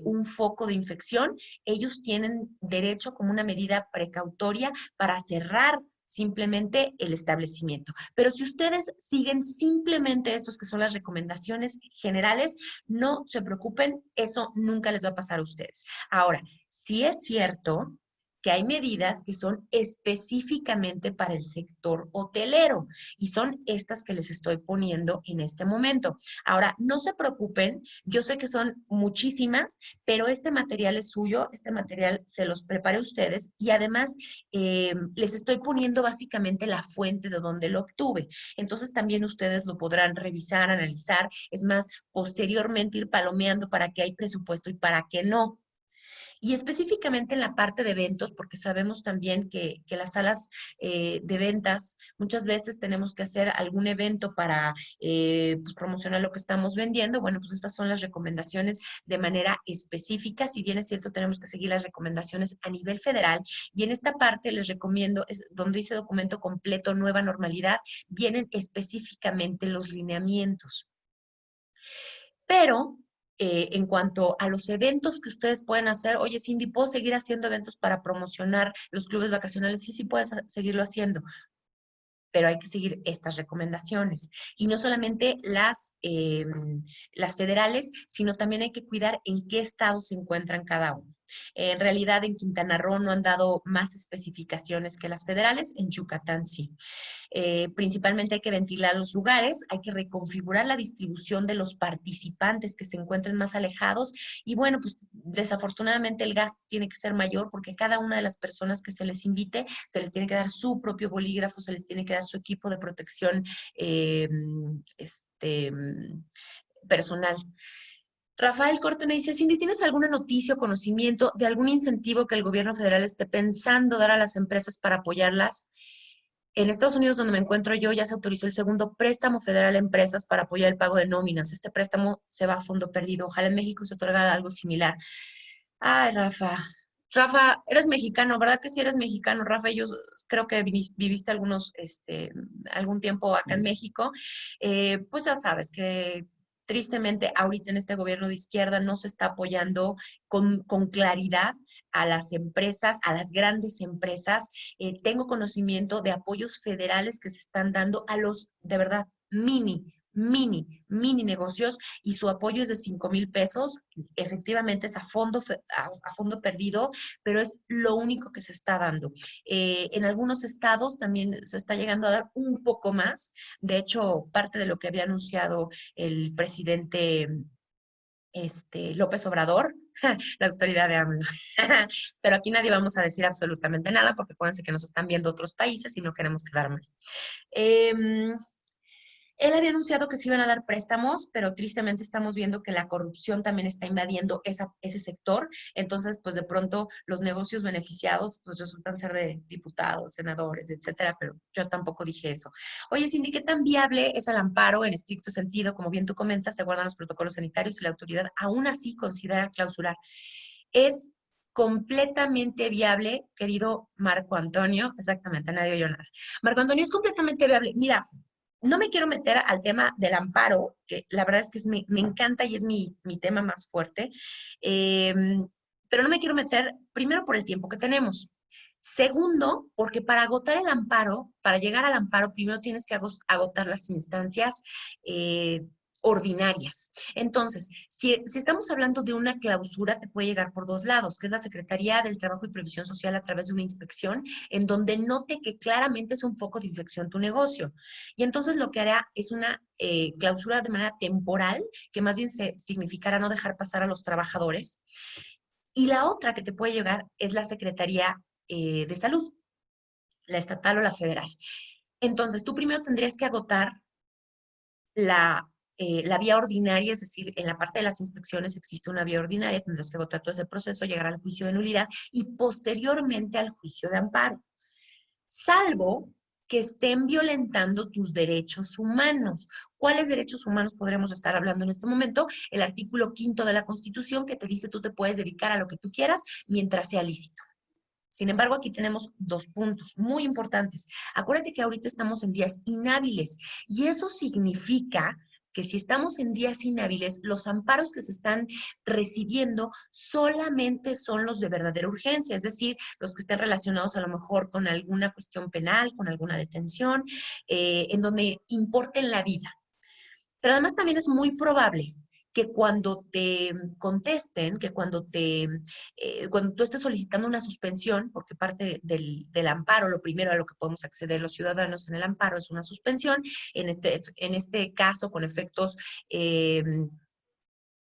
un foco de infección, ellos tienen derecho como una medida precautoria para cerrar simplemente el establecimiento. Pero si ustedes siguen simplemente estos que son las recomendaciones generales, no se preocupen, eso nunca les va a pasar a ustedes. Ahora, sí es cierto que hay medidas que son específicamente para el sector hotelero y son estas que les estoy poniendo en este momento. Ahora, no se preocupen, yo sé que son muchísimas, pero este material es suyo, este material se los preparé a ustedes y además les estoy poniendo básicamente la fuente de donde lo obtuve. Entonces también ustedes lo podrán revisar, analizar, es más, posteriormente ir palomeando para qué hay presupuesto y para qué no. Y específicamente en la parte de eventos, porque sabemos también que las salas de ventas, muchas veces tenemos que hacer algún evento para pues, promocionar lo que estamos vendiendo. Bueno, pues estas son las recomendaciones de manera específica. Si bien es cierto, tenemos que seguir las recomendaciones a nivel federal. Y en esta parte les recomiendo, donde dice documento completo, nueva normalidad, vienen específicamente los lineamientos. Pero en cuanto a los eventos que ustedes pueden hacer, oye, Cindy, ¿puedo seguir haciendo eventos para promocionar los clubes vacacionales? Sí, sí puedes seguirlo haciendo, pero hay que seguir estas recomendaciones. Y no solamente las federales, sino también hay que cuidar en qué estado se encuentran cada uno. En realidad, en Quintana Roo no han dado más especificaciones que las federales, en Yucatán sí. Principalmente hay que ventilar los lugares, hay que reconfigurar la distribución de los participantes que se encuentren más alejados y bueno, pues desafortunadamente el gasto tiene que ser mayor porque cada una de las personas que se les invite se les tiene que dar su propio bolígrafo, se les tiene que dar su equipo de protección personal. Rafael Corte me dice, Cindy, ¿tienes alguna noticia o conocimiento de algún incentivo que el gobierno federal esté pensando dar a las empresas para apoyarlas? En Estados Unidos, donde me encuentro yo, ya se autorizó el segundo préstamo federal a empresas para apoyar el pago de nóminas. Este préstamo se va a fondo perdido. Ojalá en México se otorgara algo similar. Ay, Rafa. Rafa, eres mexicano, ¿verdad que sí eres mexicano, Rafa? Yo creo que viviste algún tiempo acá en México. Pues ya sabes que tristemente ahorita en este gobierno de izquierda no se está apoyando con claridad a las empresas, a las grandes empresas. Tengo conocimiento de apoyos federales que se están dando a los, de verdad, mini negocios, y su apoyo es de 5,000 pesos. Efectivamente es a fondo perdido, pero es lo único que se está dando. En algunos estados también se está llegando a dar un poco más. De hecho, parte de lo que había anunciado el presidente López Obrador, la autoridad de AMLO. Pero aquí nadie vamos a decir absolutamente nada, porque acuérdense que nos están viendo otros países y no queremos quedar mal. Él había anunciado que se iban a dar préstamos, pero tristemente estamos viendo que la corrupción también está invadiendo ese sector. Entonces, pues de pronto los negocios beneficiados pues resultan ser de diputados, senadores, etcétera, pero yo tampoco dije eso. Oye, Cindy, ¿qué tan viable es el amparo en estricto sentido? Como bien tú comentas, se guardan los protocolos sanitarios y la autoridad aún así considera clausurar. Es completamente viable, querido Marco Antonio, exactamente, nadie oyó nada. Marco Antonio, es completamente viable. Mira, no me quiero meter al tema del amparo, que la verdad es que me encanta y es mi tema más fuerte, pero no me quiero meter, primero, por el tiempo que tenemos. Segundo, porque para agotar el amparo, para llegar al amparo, primero tienes que agotar las instancias ordinarias. Entonces, si estamos hablando de una clausura, te puede llegar por dos lados, que es la Secretaría del Trabajo y Previsión Social a través de una inspección, en donde note que claramente es un foco de infección tu negocio. Y entonces lo que hará es una clausura de manera temporal, que más bien significará no dejar pasar a los trabajadores. Y la otra que te puede llegar es la Secretaría de Salud, la estatal o la federal. Entonces, tú primero tendrías que agotar la vía ordinaria, es decir, en la parte de las inspecciones existe una vía ordinaria, tendrás que agotar todo ese proceso, llegar al juicio de nulidad y posteriormente al juicio de amparo. Salvo que estén violentando tus derechos humanos. ¿Cuáles derechos humanos podremos estar hablando en este momento? El artículo 5º de la Constitución, que te dice tú te puedes dedicar a lo que tú quieras mientras sea lícito. Sin embargo, aquí tenemos dos puntos muy importantes. Acuérdate que ahorita estamos en días inhábiles y eso significa que si estamos en días inhábiles, los amparos que se están recibiendo solamente son los de verdadera urgencia, es decir, los que estén relacionados a lo mejor con alguna cuestión penal, con alguna detención, en donde importen la vida. Pero además también es muy probable que cuando te contesten, que cuando tú estés solicitando una suspensión, porque parte del amparo, lo primero a lo que podemos acceder los ciudadanos en el amparo es una suspensión, en este caso con efectos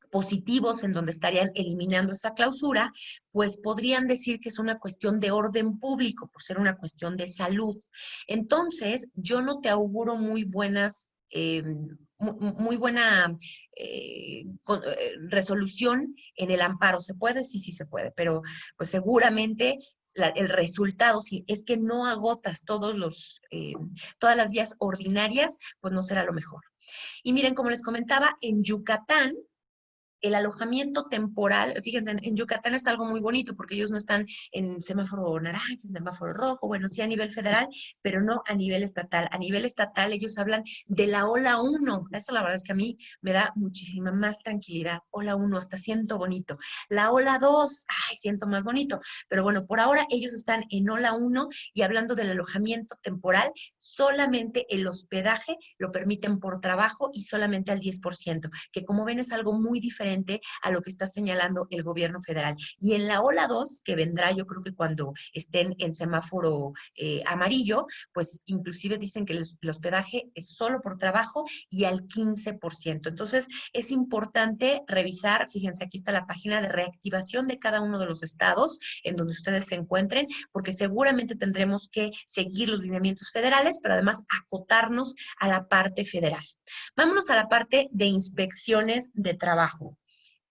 positivos en donde estarían eliminando esa clausura, pues podrían decir que es una cuestión de orden público, por ser una cuestión de salud. Entonces, yo no te auguro muy buena resolución en el amparo. ¿Se puede? Sí, sí se puede, pero pues seguramente el resultado, si es que no agotas todas las vías ordinarias, pues no será lo mejor. Y miren, como les comentaba, en Yucatán, el alojamiento temporal, fíjense, en Yucatán es algo muy bonito porque ellos no están en semáforo naranja, en semáforo rojo, bueno, sí a nivel federal, pero no a nivel estatal. A nivel estatal ellos hablan de la ola 1. Eso la verdad es que a mí me da muchísima más tranquilidad. Ola 1, hasta siento bonito. La ola 2, ay, siento más bonito. Pero bueno, por ahora ellos están en ola 1 y hablando del alojamiento temporal, solamente el hospedaje lo permiten por trabajo y solamente al 10%, que como ven es algo muy diferente a lo que está señalando el gobierno federal. Y en la ola 2, que vendrá yo creo que cuando estén en semáforo amarillo, pues inclusive dicen que el hospedaje es solo por trabajo y al 15%. Entonces es importante revisar, fíjense, aquí está la página de reactivación de cada uno de los estados en donde ustedes se encuentren, porque seguramente tendremos que seguir los lineamientos federales, pero además acotarnos a la parte federal. Vámonos a la parte de inspecciones de trabajo.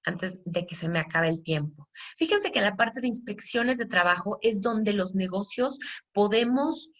antes de que se me acabe el tiempo. Fíjense que en la parte de inspecciones de trabajo es donde los negocios podemos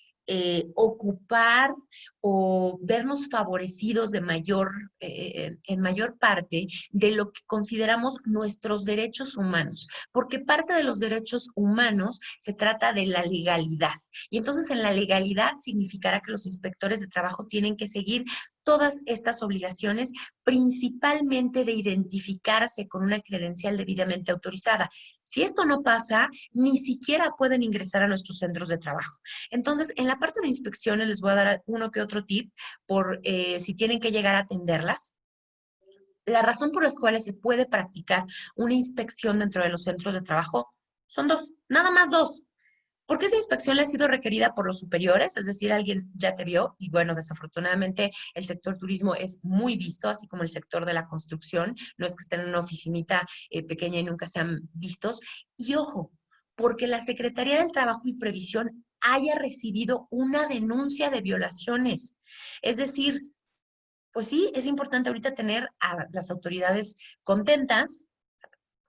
ocupar o vernos favorecidos de en mayor parte de lo que consideramos nuestros derechos humanos, porque parte de los derechos humanos se trata de la legalidad. Y entonces en la legalidad significará que los inspectores de trabajo tienen que seguir todas estas obligaciones, principalmente de identificarse con una credencial debidamente autorizada. Si esto no pasa, ni siquiera pueden ingresar a nuestros centros de trabajo. Entonces, en la parte de inspecciones les voy a dar uno que otro tip por si tienen que llegar a atenderlas. La razón por las cuales se puede practicar una inspección dentro de los centros de trabajo son dos, nada más dos. Porque esa inspección le ha sido requerida por los superiores, es decir, alguien ya te vio, y bueno, desafortunadamente el sector turismo es muy visto, así como el sector de la construcción, no es que estén en una oficinita pequeña y nunca sean vistos. Y ojo, porque la Secretaría del Trabajo y Previsión haya recibido una denuncia de violaciones. Es decir, pues sí, es importante ahorita tener a las autoridades contentas,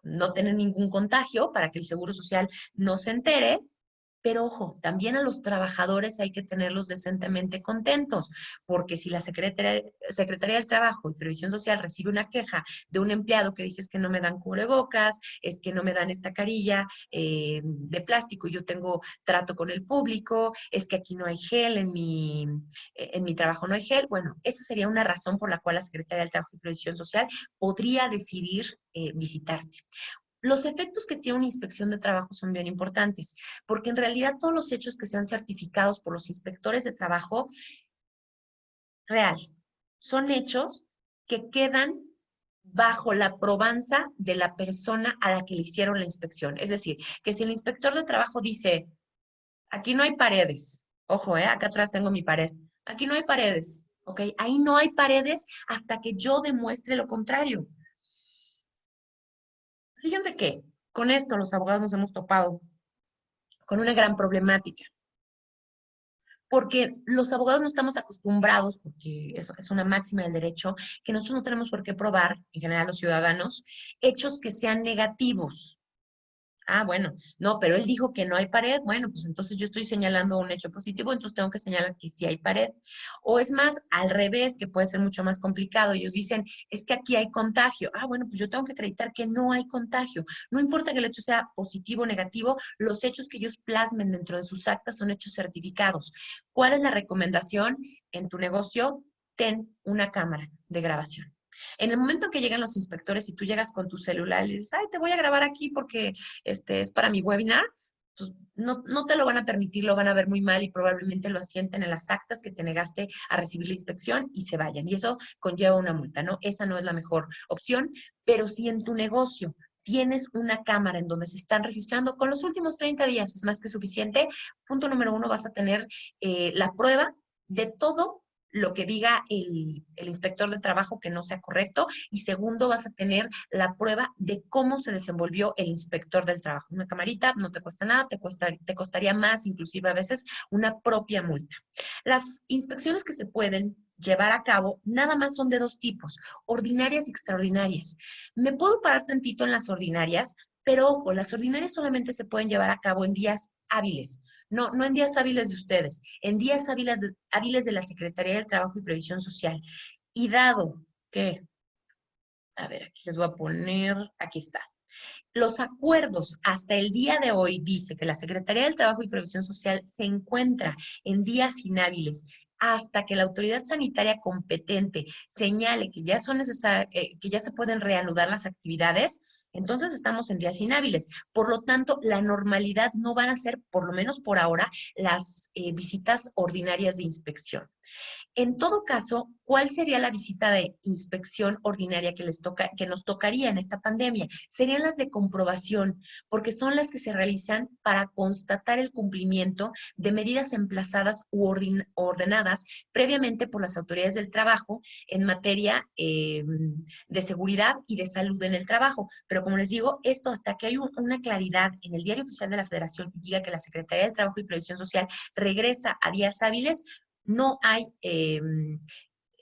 no tener ningún contagio para que el Seguro Social no se entere. Pero ojo, también a los trabajadores hay que tenerlos decentemente contentos, porque si la Secretaría del Trabajo y Previsión Social recibe una queja de un empleado que dice es que no me dan cubrebocas, es que no me dan esta carilla de plástico y yo tengo trato con el público, es que aquí no hay gel, en mi trabajo no hay gel, bueno, esa sería una razón por la cual la Secretaría del Trabajo y Previsión Social podría decidir visitarte. Los efectos que tiene una inspección de trabajo son bien importantes, porque en realidad todos los hechos que sean certificados por los inspectores de trabajo, real, son hechos que quedan bajo la probanza de la persona a la que le hicieron la inspección. Es decir, que si el inspector de trabajo dice, aquí no hay paredes, ojo, acá atrás tengo mi pared, aquí no hay paredes, ¿ok? Ahí no hay paredes hasta que yo demuestre lo contrario. Fíjense que con esto los abogados nos hemos topado con una gran problemática, porque los abogados no estamos acostumbrados, porque eso es una máxima del derecho, que nosotros no tenemos por qué probar, en general los ciudadanos, hechos que sean negativos. Ah, bueno, no, pero él dijo que no hay pared. Bueno, pues entonces yo estoy señalando un hecho positivo, entonces tengo que señalar que sí hay pared. O es más, al revés, que puede ser mucho más complicado. Ellos dicen, es que aquí hay contagio. Ah, bueno, pues yo tengo que acreditar que no hay contagio. No importa que el hecho sea positivo o negativo, los hechos que ellos plasmen dentro de sus actas son hechos certificados. ¿Cuál es la recomendación? En tu negocio, ten una cámara de grabación. En el momento que llegan los inspectores y tú llegas con tu celular y le dices, ay, te voy a grabar aquí porque es para mi webinar, pues no te lo van a permitir, lo van a ver muy mal y probablemente lo asienten en las actas que te negaste a recibir la inspección y se vayan. Y eso conlleva una multa, ¿no? Esa no es la mejor opción, pero si en tu negocio tienes una cámara en donde se están registrando, con los últimos 30 días es más que suficiente. Punto número 1, vas a tener la prueba de todo lo que diga el inspector de trabajo que no sea correcto, y segundo, vas a tener la prueba de cómo se desenvolvió el inspector del trabajo. Una camarita no te cuesta nada, te costaría más, inclusive a veces, una propia multa. Las inspecciones que se pueden llevar a cabo nada más son de dos tipos, ordinarias y extraordinarias. Me puedo parar tantito en las ordinarias, pero ojo, las ordinarias solamente se pueden llevar a cabo en días hábiles. No en días hábiles de ustedes, en días hábiles de la Secretaría del Trabajo y Previsión Social. Y dado que, a ver, aquí les voy a poner, aquí está. Los acuerdos hasta el día de hoy dice que la Secretaría del Trabajo y Previsión Social se encuentra en días inhábiles hasta que la autoridad sanitaria competente señale que ya que ya se pueden reanudar las actividades. Entonces estamos en días inhábiles. Por lo tanto, la normalidad no van a ser, por lo menos por ahora, las visitas ordinarias de inspección. En todo caso, ¿cuál sería la visita de inspección ordinaria que nos tocaría en esta pandemia? Serían las de comprobación, porque son las que se realizan para constatar el cumplimiento de medidas emplazadas u ordenadas previamente por las autoridades del trabajo en materia de seguridad y de salud en el trabajo. Pero como les digo, esto hasta que hay una claridad en el Diario Oficial de la Federación y diga que la Secretaría del Trabajo y Previsión Social regresa a días hábiles, no hay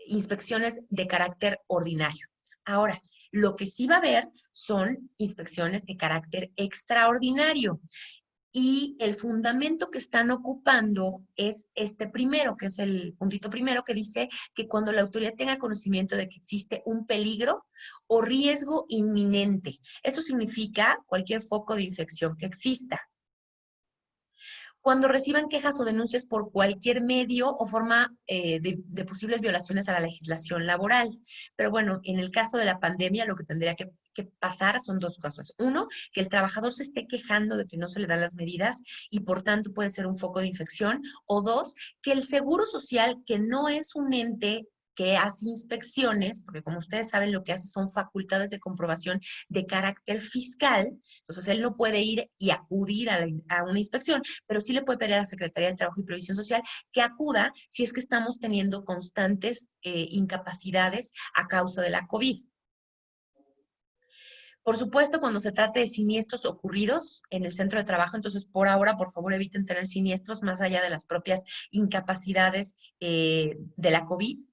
inspecciones de carácter ordinario. Ahora, Lo que sí va a haber son inspecciones de carácter extraordinario. Y el fundamento que están ocupando es este primero, que es el puntito primero, que dice que cuando la autoridad tenga conocimiento de que existe un peligro o riesgo inminente. Eso significa cualquier foco de infección que exista. Cuando reciban quejas o denuncias por cualquier medio o forma de posibles violaciones a la legislación laboral. Pero bueno, en el caso de la pandemia, lo que tendría que pasar son dos cosas. Uno, que el trabajador se esté quejando de que no se le dan las medidas y por tanto puede ser un foco de infección. O dos, que el Seguro Social, que no es un ente que hace inspecciones, porque como ustedes saben, lo que hace son facultades de comprobación de carácter fiscal. Entonces, él no puede ir y acudir a una inspección, pero sí le puede pedir a la Secretaría de Trabajo y Previsión Social que acuda si es que estamos teniendo constantes incapacidades a causa de la COVID. Por supuesto, cuando se trate de siniestros ocurridos en el centro de trabajo, entonces por ahora, por favor, eviten tener siniestros más allá de las propias incapacidades de la COVID.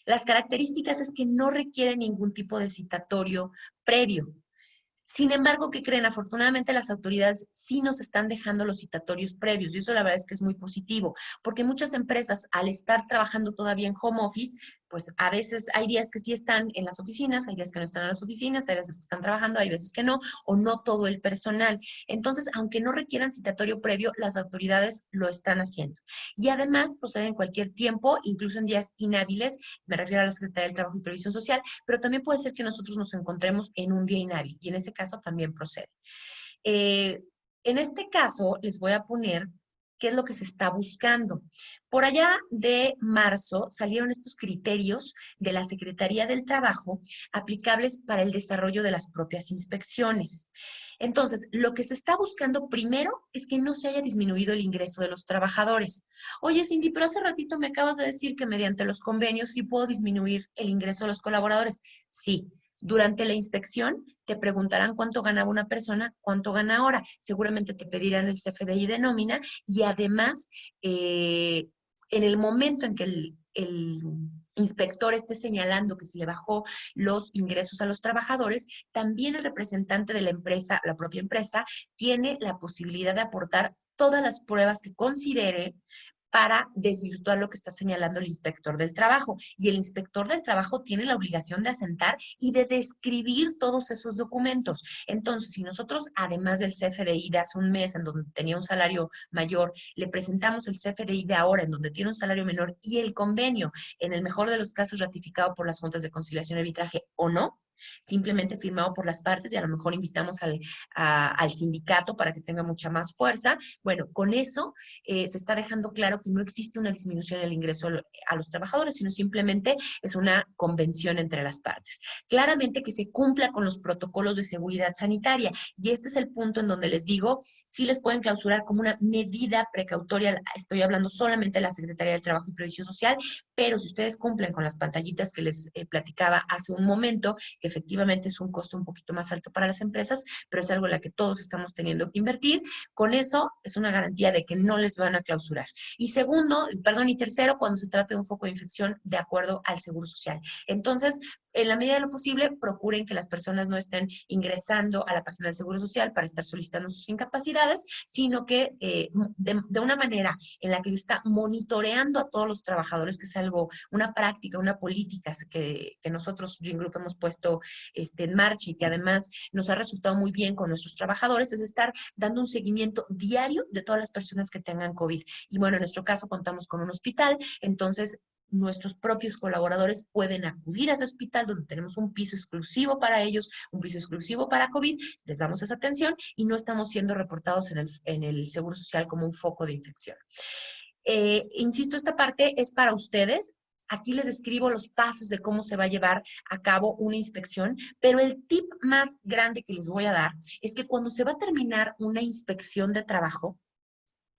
Las características es que no requiere ningún tipo de citatorio previo. Sin embargo, ¿qué creen? Afortunadamente las autoridades sí nos están dejando los citatorios previos y eso la verdad es que es muy positivo, porque muchas empresas al estar trabajando todavía en home office, pues a veces hay días que sí están en las oficinas, hay días que no están en las oficinas, hay veces que están trabajando, hay veces que no, o no todo el personal. Entonces, aunque no requieran citatorio previo, las autoridades lo están haciendo. Y además proceden en cualquier tiempo, incluso en días inhábiles, me refiero a la Secretaría del Trabajo y Previsión Social, pero también puede ser que nosotros nos encontremos en un día inhábil y en ese caso también procede. En este caso les voy a poner qué es lo que se está buscando. Por allá de marzo salieron estos criterios de la Secretaría del Trabajo aplicables para el desarrollo de las propias inspecciones. Entonces, lo que se está buscando primero es que no se haya disminuido el ingreso de los trabajadores. Oye, Cindy, pero hace ratito me acabas de decir que mediante los convenios sí puedo disminuir el ingreso de los colaboradores. Sí. Durante la inspección te preguntarán cuánto ganaba una persona, cuánto gana ahora. Seguramente te pedirán el CFDI de nómina y además, en el momento en que el inspector esté señalando que se le bajó los ingresos a los trabajadores, también el representante de la empresa, la propia empresa, tiene la posibilidad de aportar todas las pruebas que considere para desvirtuar lo que está señalando el inspector del trabajo. Y el inspector del trabajo tiene la obligación de asentar y de describir todos esos documentos. Entonces, si nosotros, además del CFDI de hace un mes, en donde tenía un salario mayor, le presentamos el CFDI de ahora, en donde tiene un salario menor, y el convenio, en el mejor de los casos, ratificado por las juntas de conciliación y arbitraje o no, simplemente firmado por las partes y a lo mejor invitamos al sindicato para que tenga mucha más fuerza. Bueno, con eso se está dejando claro que no existe una disminución en el ingreso a los trabajadores, sino simplemente es una convención entre las partes. Claramente que se cumpla con los protocolos de seguridad sanitaria y este es el punto en donde les digo, sí les pueden clausurar como una medida precautoria, estoy hablando solamente de la Secretaría del Trabajo y Previsión Social, pero si ustedes cumplen con las pantallitas que les platicaba hace un momento, que efectivamente es un costo un poquito más alto para las empresas, pero es algo en la que todos estamos teniendo que invertir. Con eso es una garantía de que no les van a clausurar. Y segundo, y tercero, cuando se trate de un foco de infección de acuerdo al Seguro Social. Entonces, en la medida de lo posible, procuren que las personas no estén ingresando a la página del Seguro Social para estar solicitando sus incapacidades, sino que de una manera en la que se está monitoreando a todos los trabajadores, que es algo, una práctica, una política que nosotros, Gin Group, hemos puesto en marcha y que además nos ha resultado muy bien con nuestros trabajadores, es estar dando un seguimiento diario de todas las personas que tengan COVID. Y bueno, en nuestro caso contamos con un hospital, entonces nuestros propios colaboradores pueden acudir a ese hospital donde tenemos un piso exclusivo para ellos, un piso exclusivo para COVID, les damos esa atención y no estamos siendo reportados en el Seguro Social como un foco de infección. Insisto, esta parte es para ustedes. Aquí les describo los pasos de cómo se va a llevar a cabo una inspección, pero el tip más grande que les voy a dar es que cuando se va a terminar una inspección de trabajo,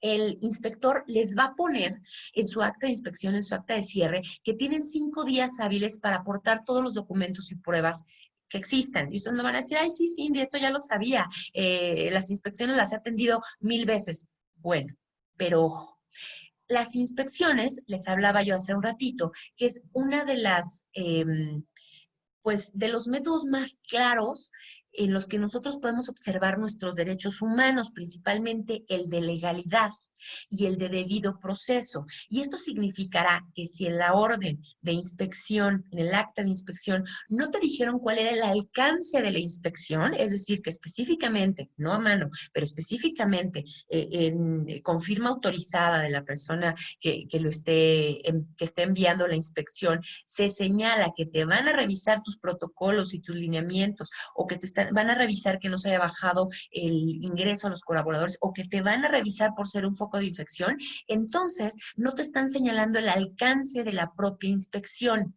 el inspector les va a poner en su acta de inspección, en su acta de cierre, que tienen 5 días hábiles para aportar todos los documentos y pruebas que existan. Y ustedes me van a decir, ay, sí, Cindy, esto ya lo sabía. Las inspecciones las he atendido 1000 veces. Bueno, pero ojo. Las inspecciones, les hablaba yo hace un ratito, que es una de las pues, de los métodos más claros en los que nosotros podemos observar nuestros derechos humanos, principalmente el de legalidad y el de debido proceso. Y esto significará que si en la orden de inspección, en el acta de inspección, no te dijeron cuál era el alcance de la inspección, es decir, que específicamente, no a mano, pero específicamente con firma autorizada de la persona que esté enviando la inspección, se señala que te van a revisar tus protocolos y tus lineamientos, o que van a revisar que no se haya bajado el ingreso a los colaboradores, o que te van a revisar por ser un foco de infección, entonces no te están señalando el alcance de la propia inspección.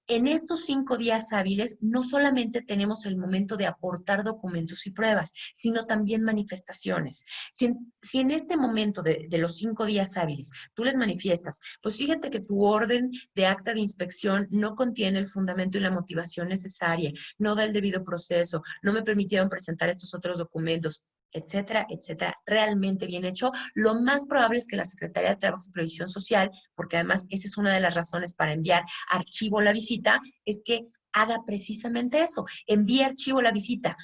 En estos 5 días hábiles, no solamente tenemos el momento de aportar documentos y pruebas, sino también manifestaciones. Si en este momento de los 5 días hábiles tú les manifiestas, pues fíjate que tu orden de acta de inspección no contiene el fundamento y la motivación necesaria, no da el debido proceso, no me permitieron presentar estos otros documentos, etcétera, etcétera, realmente bien hecho, lo más probable es que la Secretaría de Trabajo y Previsión Social, porque además esa es una de las razones para enviar archivo la visita, es que haga precisamente eso, envíe archivo la visita.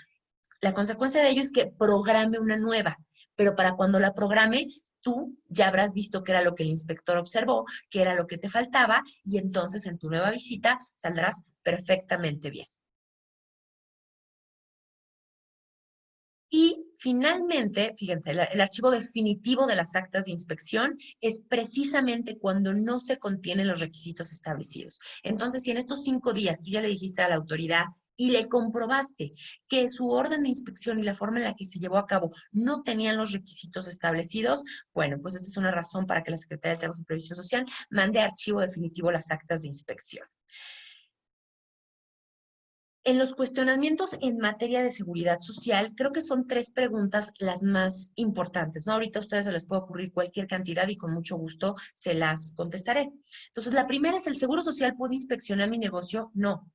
La consecuencia de ello es que programe una nueva, pero para cuando la programe, tú ya habrás visto qué era lo que el inspector observó, qué era lo que te faltaba, y entonces en tu nueva visita saldrás perfectamente bien. Y finalmente, fíjense, el archivo definitivo de las actas de inspección es precisamente cuando no se contienen los requisitos establecidos. Entonces, si en estos 5 días tú ya le dijiste a la autoridad y le comprobaste que su orden de inspección y la forma en la que se llevó a cabo no tenían los requisitos establecidos, bueno, pues esta es una razón para que la Secretaría de Trabajo y Previsión Social mande archivo definitivo las actas de inspección. En los cuestionamientos en materia de seguridad social, creo que son 3 preguntas las más importantes, ¿no? Ahorita a ustedes se les puede ocurrir cualquier cantidad y con mucho gusto se las contestaré. Entonces, la primera es, ¿el Seguro Social puede inspeccionar mi negocio? No.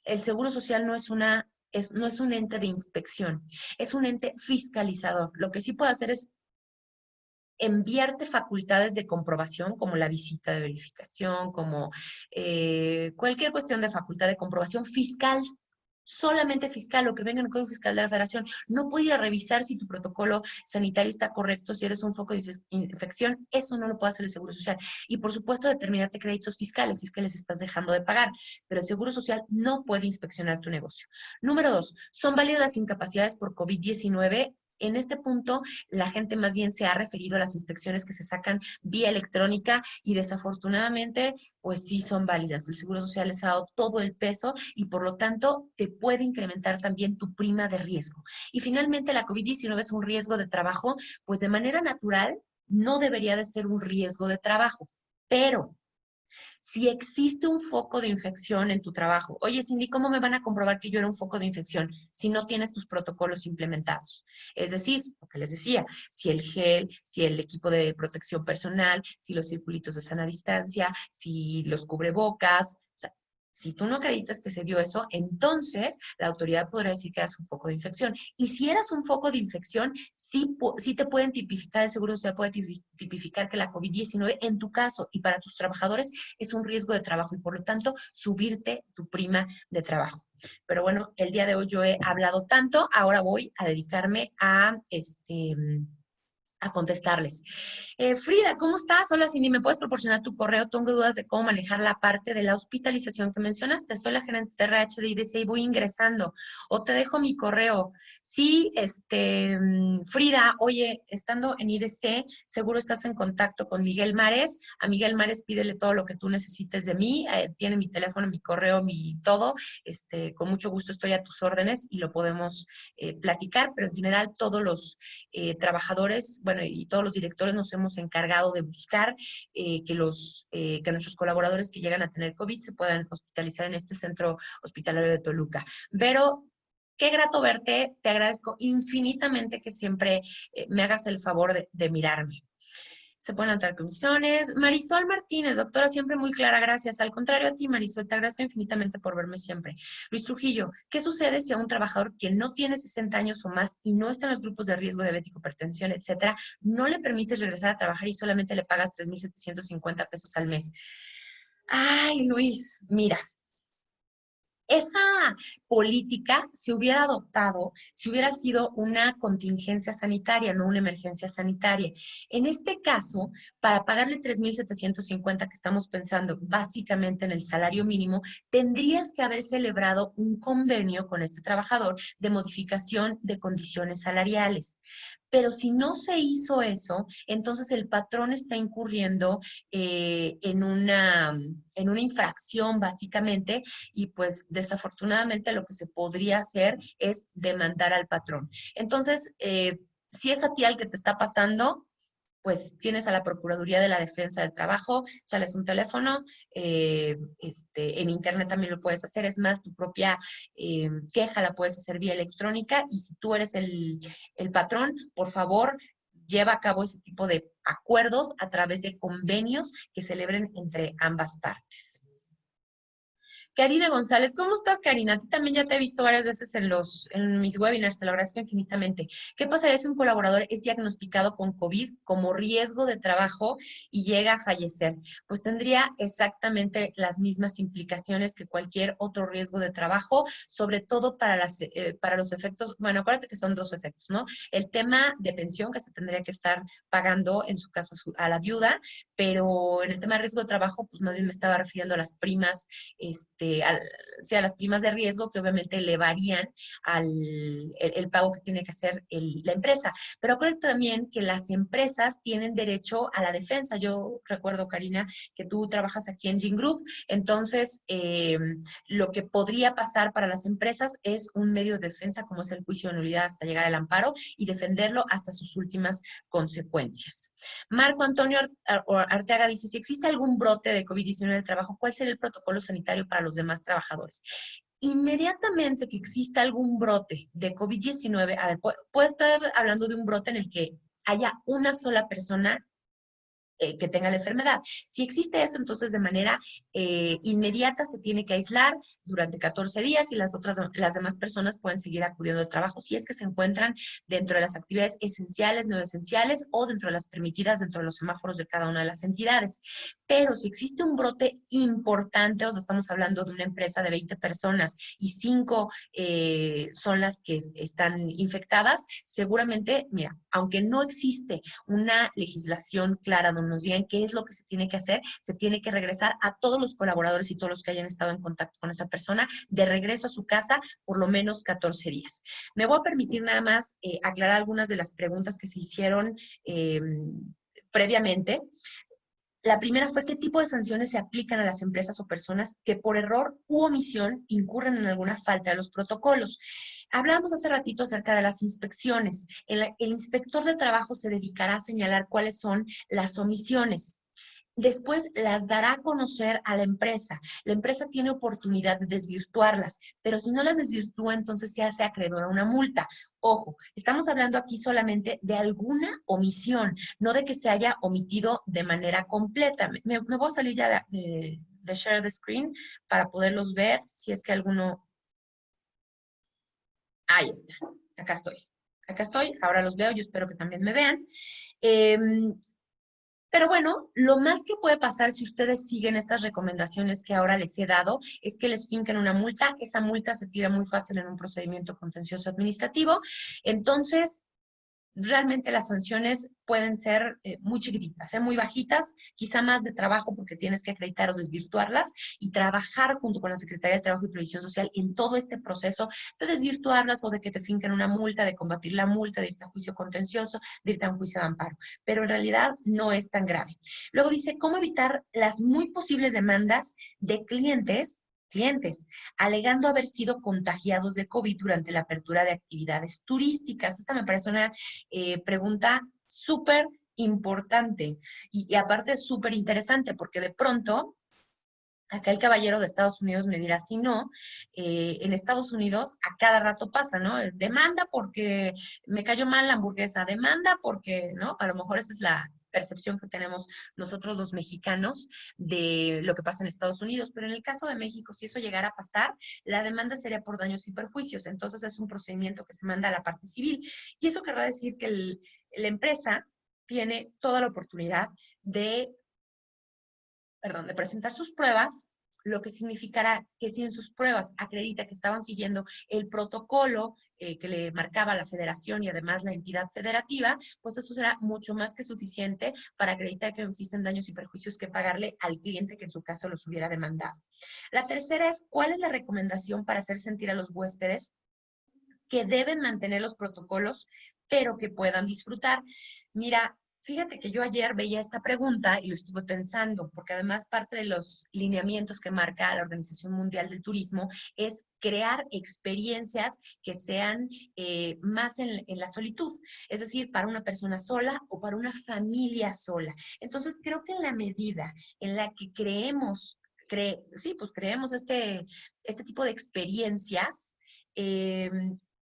El Seguro Social no es un ente de inspección, es un ente fiscalizador. Lo que sí puede hacer es enviarte facultades de comprobación, como la visita de verificación, como cualquier cuestión de facultad de comprobación fiscal. Solamente fiscal, lo que venga en el Código Fiscal de la Federación. No puede ir a revisar si tu protocolo sanitario está correcto, si eres un foco de infección. Eso no lo puede hacer el Seguro Social. Y, por supuesto, determinarte créditos fiscales si es que les estás dejando de pagar. Pero el Seguro Social no puede inspeccionar tu negocio. Número 2, ¿son válidas las incapacidades por COVID-19? En este punto, la gente más bien se ha referido a las inspecciones que se sacan vía electrónica y desafortunadamente, pues sí son válidas. El Seguro Social les ha dado todo el peso y por lo tanto te puede incrementar también tu prima de riesgo. Y finalmente, la COVID-19 es un riesgo de trabajo, pues de manera natural no debería de ser un riesgo de trabajo, pero si existe un foco de infección en tu trabajo, oye, Cindy, ¿cómo me van a comprobar que yo era un foco de infección si no tienes tus protocolos implementados? Es decir, lo que les decía, si el gel, si el equipo de protección personal, si los circulitos de sana distancia, si los cubrebocas, si tú no acreditas que se dio eso, entonces la autoridad podrá decir que eras un foco de infección. Y si eras un foco de infección, sí te pueden tipificar, el Seguro Social puede tipificar que la COVID-19 en tu caso y para tus trabajadores es un riesgo de trabajo y por lo tanto subirte tu prima de trabajo. Pero bueno, el día de hoy yo he hablado tanto, ahora voy a dedicarme a contestarles. Frida, ¿cómo estás? Hola, Cindy, ¿me puedes proporcionar tu correo? Tengo dudas de cómo manejar la parte de la hospitalización que mencionaste. Soy la gerente de RH de IDC y voy ingresando. O te dejo mi correo. Sí, Frida, oye, estando en IDC, seguro estás en contacto con Miguel Mares. A Miguel Mares pídele todo lo que tú necesites de mí. Tiene mi teléfono, mi correo, mi todo. Con mucho gusto estoy a tus órdenes y lo podemos platicar, pero en general todos los trabajadores, bueno, y todos los directores nos hemos encargado de buscar que nuestros colaboradores que llegan a tener COVID se puedan hospitalizar en este centro hospitalario de Toluca. Vero, qué grato verte, te agradezco infinitamente que siempre me hagas el favor de mirarme. Se pueden entrar comisiones. Marisol Martínez, doctora, siempre muy clara, gracias. Al contrario a ti, Marisol, te agradezco infinitamente por verme siempre. Luis Trujillo, ¿qué sucede si a un trabajador que no tiene 60 años o más y no está en los grupos de riesgo de diabetes, hipertensión, etcétera, no le permites regresar a trabajar y solamente le pagas 3,750 pesos al mes? Ay, Luis, mira, Esa política se hubiera adoptado si hubiera sido una contingencia sanitaria, no una emergencia sanitaria. En este caso, para pagarle 3,750 que estamos pensando básicamente en el salario mínimo, tendrías que haber celebrado un convenio con este trabajador de modificación de condiciones salariales. Pero si no se hizo eso, entonces el patrón está incurriendo en una infracción básicamente y pues desafortunadamente lo que se podría hacer es demandar al patrón. Entonces, si es a ti al que te está pasando, pues tienes a la Procuraduría de la Defensa del Trabajo, sales un teléfono, en internet también lo puedes hacer, es más, tu propia queja la puedes hacer vía electrónica y si tú eres el patrón, por favor, lleva a cabo ese tipo de acuerdos a través de convenios que celebren entre ambas partes. Karina González, ¿cómo estás, Karina? A ti también ya te he visto varias veces en mis webinars, te lo agradezco infinitamente. ¿Qué pasaría si un colaborador es diagnosticado con COVID como riesgo de trabajo y llega a fallecer? Pues tendría exactamente las mismas implicaciones que cualquier otro riesgo de trabajo, sobre todo para los efectos, bueno, acuérdate que son dos efectos, ¿no? El tema de pensión que se tendría que estar pagando, en su caso, a la viuda, pero en el tema de riesgo de trabajo, pues más bien me estaba refiriendo a las primas, a las primas de riesgo que obviamente elevarían el pago que tiene que hacer la empresa. Pero acuérdate también que las empresas tienen derecho a la defensa. Yo recuerdo, Karina, que tú trabajas aquí en Gin Group, entonces lo que podría pasar para las empresas es un medio de defensa como es el juicio de nulidad hasta llegar al amparo y defenderlo hasta sus últimas consecuencias. Marco Antonio Arteaga dice, si existe algún brote de COVID-19 en el trabajo, ¿cuál sería el protocolo sanitario para los demás trabajadores? Inmediatamente que exista algún brote de COVID-19, a ver, puede estar hablando de un brote en el que haya una sola persona que tenga la enfermedad. Si existe eso, entonces de manera inmediata se tiene que aislar durante 14 días y las demás personas pueden seguir acudiendo al trabajo si es que se encuentran dentro de las actividades esenciales, no esenciales o dentro de las permitidas dentro de los semáforos de cada una de las entidades. Pero si existe un brote importante, o sea, estamos hablando de una empresa de 20 personas y 5 son las que están infectadas, seguramente, mira, aunque no existe una legislación clara donde nos digan qué es lo que se tiene que hacer, se tiene que regresar a todos los colaboradores y todos los que hayan estado en contacto con esa persona de regreso a su casa por lo menos 14 días. Me voy a permitir nada más aclarar algunas de las preguntas que se hicieron previamente. La primera fue qué tipo de sanciones se aplican a las empresas o personas que por error u omisión incurren en alguna falta de los protocolos. Hablábamos hace ratito acerca de las inspecciones. El inspector de trabajo se dedicará a señalar cuáles son las omisiones. Después las dará a conocer a la empresa. La empresa tiene oportunidad de desvirtuarlas, pero si no las desvirtúa, entonces se hace acreedor a una multa. Ojo, estamos hablando aquí solamente de alguna omisión, no de que se haya omitido de manera completa. Me voy a salir ya de share the screen para poderlos ver, si es que alguno... Ahí está, acá estoy, ahora los veo, yo espero que también me vean. Pero bueno, lo más que puede pasar si ustedes siguen estas recomendaciones que ahora les he dado es que les finquen una multa. Esa multa se tira muy fácil en un procedimiento contencioso administrativo. Entonces, realmente las sanciones pueden ser muy chiquititas, muy bajitas, quizá más de trabajo porque tienes que acreditar o desvirtuarlas y trabajar junto con la Secretaría de Trabajo y Previsión Social en todo este proceso de desvirtuarlas o de que te finquen una multa, de combatir la multa, de irte a juicio contencioso, de irte a un juicio de amparo. Pero en realidad no es tan grave. Luego dice, ¿cómo evitar las muy posibles demandas de clientes, alegando haber sido contagiados de COVID durante la apertura de actividades turísticas? Esta me parece una pregunta súper importante y aparte súper interesante porque de pronto acá el caballero de Estados Unidos me dirá, si no, en Estados Unidos a cada rato pasa, ¿no? Demanda porque me cayó mal la hamburguesa, demanda porque, ¿no? A lo mejor esa es la percepción que tenemos nosotros los mexicanos de lo que pasa en Estados Unidos, pero en el caso de México, si eso llegara a pasar, la demanda sería por daños y perjuicios, entonces es un procedimiento que se manda a la parte civil, y eso querrá decir que la empresa tiene toda la oportunidad de presentar sus pruebas lo que significará que si en sus pruebas acredita que estaban siguiendo el protocolo que le marcaba la federación y además la entidad federativa, pues eso será mucho más que suficiente para acreditar que no existen daños y perjuicios que pagarle al cliente que en su caso los hubiera demandado. La tercera es, ¿cuál es la recomendación para hacer sentir a los huéspedes que deben mantener los protocolos, pero que puedan disfrutar? Mira, fíjate que yo ayer veía esta pregunta y lo estuve pensando, porque además parte de los lineamientos que marca la Organización Mundial del Turismo es crear experiencias que sean más en la solitud, es decir, para una persona sola o para una familia sola. Entonces, creo que en la medida en la que creemos este tipo de experiencias,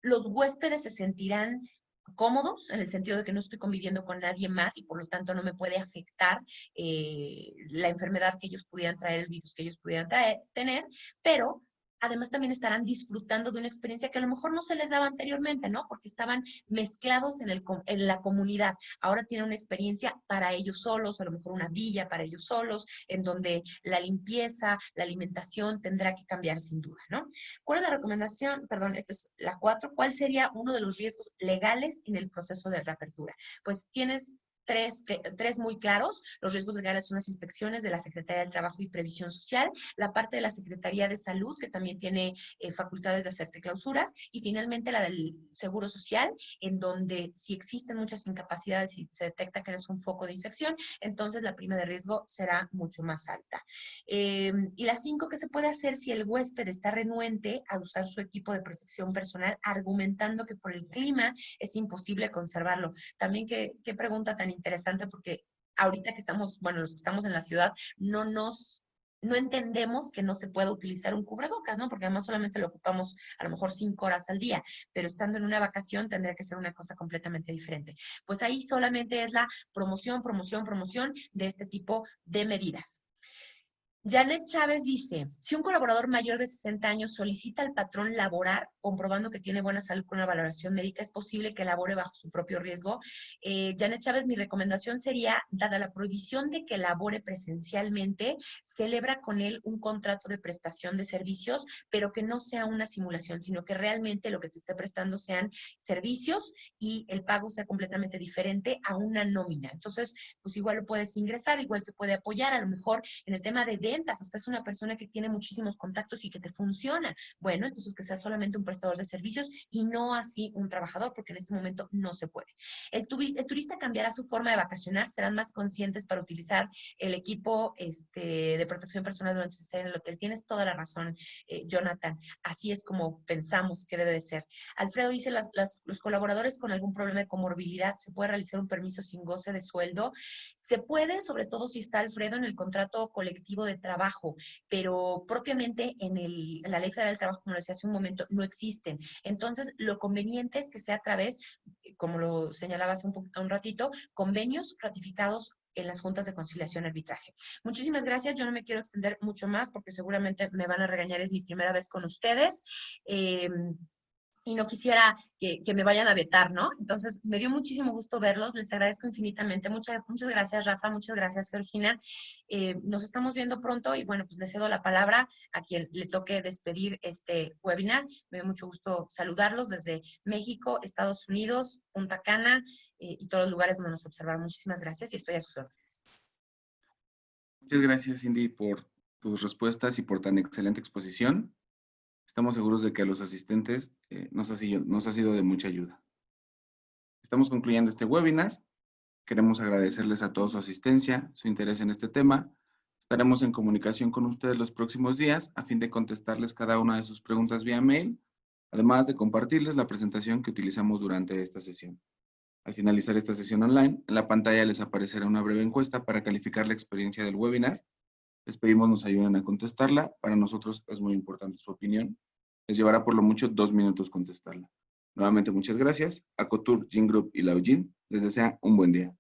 los huéspedes se sentirán cómodos, en el sentido de que no estoy conviviendo con nadie más y por lo tanto no me puede afectar la enfermedad que ellos pudieran traer, el virus que ellos pudieran tener, pero además también estarán disfrutando de una experiencia que a lo mejor no se les daba anteriormente, ¿no? Porque estaban mezclados en la comunidad. Ahora tienen una experiencia para ellos solos, a lo mejor una villa para ellos solos, en donde la limpieza, la alimentación tendrá que cambiar sin duda, ¿no? ¿Cuál es la recomendación? Perdón, esta es la 4. ¿Cuál sería uno de los riesgos legales en el proceso de reapertura? Pues tienes tres muy claros. Los riesgos legales son las inspecciones de la Secretaría del Trabajo y Previsión Social, la parte de la Secretaría de Salud, que también tiene facultades de hacerte clausuras, y finalmente la del Seguro Social, en donde si existen muchas incapacidades y se detecta que eres un foco de infección, entonces la prima de riesgo será mucho más alta. Y la 5, ¿qué se puede hacer si el huésped está renuente a usar su equipo de protección personal, argumentando que por el clima es imposible conservarlo? También qué pregunta tan interesante, porque ahorita que estamos, bueno, los que estamos en la ciudad, no entendemos que no se pueda utilizar un cubrebocas, ¿no? Porque además solamente lo ocupamos a lo mejor 5 horas al día, pero estando en una vacación tendría que ser una cosa completamente diferente. Pues ahí solamente es la promoción de este tipo de medidas. Janet Chávez dice, si un colaborador mayor de 60 años solicita al patrón laborar, comprobando que tiene buena salud con una valoración médica, ¿es posible que labore bajo su propio riesgo? Janet Chávez, mi recomendación sería, dada la prohibición de que labore presencialmente, celebra con él un contrato de prestación de servicios, pero que no sea una simulación, sino que realmente lo que te esté prestando sean servicios y el pago sea completamente diferente a una nómina. Entonces, pues igual lo puedes ingresar, igual te puede apoyar, a lo mejor en el tema de ventas, hasta es una persona que tiene muchísimos contactos y que te funciona. Bueno, entonces que sea solamente un prestador de servicios y no así un trabajador, porque en este momento no se puede. El turista cambiará su forma de vacacionar, serán más conscientes para utilizar el equipo de protección personal durante su estadía en el hotel. Tienes toda la razón, Jonathan. Así es como pensamos que debe de ser. Alfredo dice, los colaboradores con algún problema de comorbilidad, ¿se puede realizar un permiso sin goce de sueldo? Se puede, sobre todo si está, Alfredo, en el contrato colectivo de trabajo, pero propiamente en la Ley Federal del Trabajo, como lo decía hace un momento, no existen. Entonces, lo conveniente es que sea a través, como lo señalaba hace un ratito, convenios ratificados en las juntas de conciliación y arbitraje. Muchísimas gracias. Yo no me quiero extender mucho más porque seguramente me van a regañar, es mi primera vez con ustedes. Y no quisiera que me vayan a vetar, ¿no? Entonces, me dio muchísimo gusto verlos, les agradezco infinitamente. Muchas gracias, Rafa, muchas gracias, Georgina. Nos estamos viendo pronto y bueno, pues le cedo la palabra a quien le toque despedir este webinar. Me dio mucho gusto saludarlos desde México, Estados Unidos, Punta Cana y todos los lugares donde nos observaron. Muchísimas gracias y estoy a sus órdenes. Muchas gracias, Cindy, por tus respuestas y por tan excelente exposición. Estamos seguros de que a los asistentes nos ha sido de mucha ayuda. Estamos concluyendo este webinar. Queremos agradecerles a todos su asistencia, su interés en este tema. Estaremos en comunicación con ustedes los próximos días a fin de contestarles cada una de sus preguntas vía mail, además de compartirles la presentación que utilizamos durante esta sesión. Al finalizar esta sesión online, en la pantalla les aparecerá una breve encuesta para calificar la experiencia del webinar. Les pedimos nos ayuden a contestarla. Para nosotros es muy importante su opinión. Les llevará por lo mucho 2 minutos contestarla. Nuevamente, muchas gracias. A Cotur, Gin Group y Laujin les desea un buen día.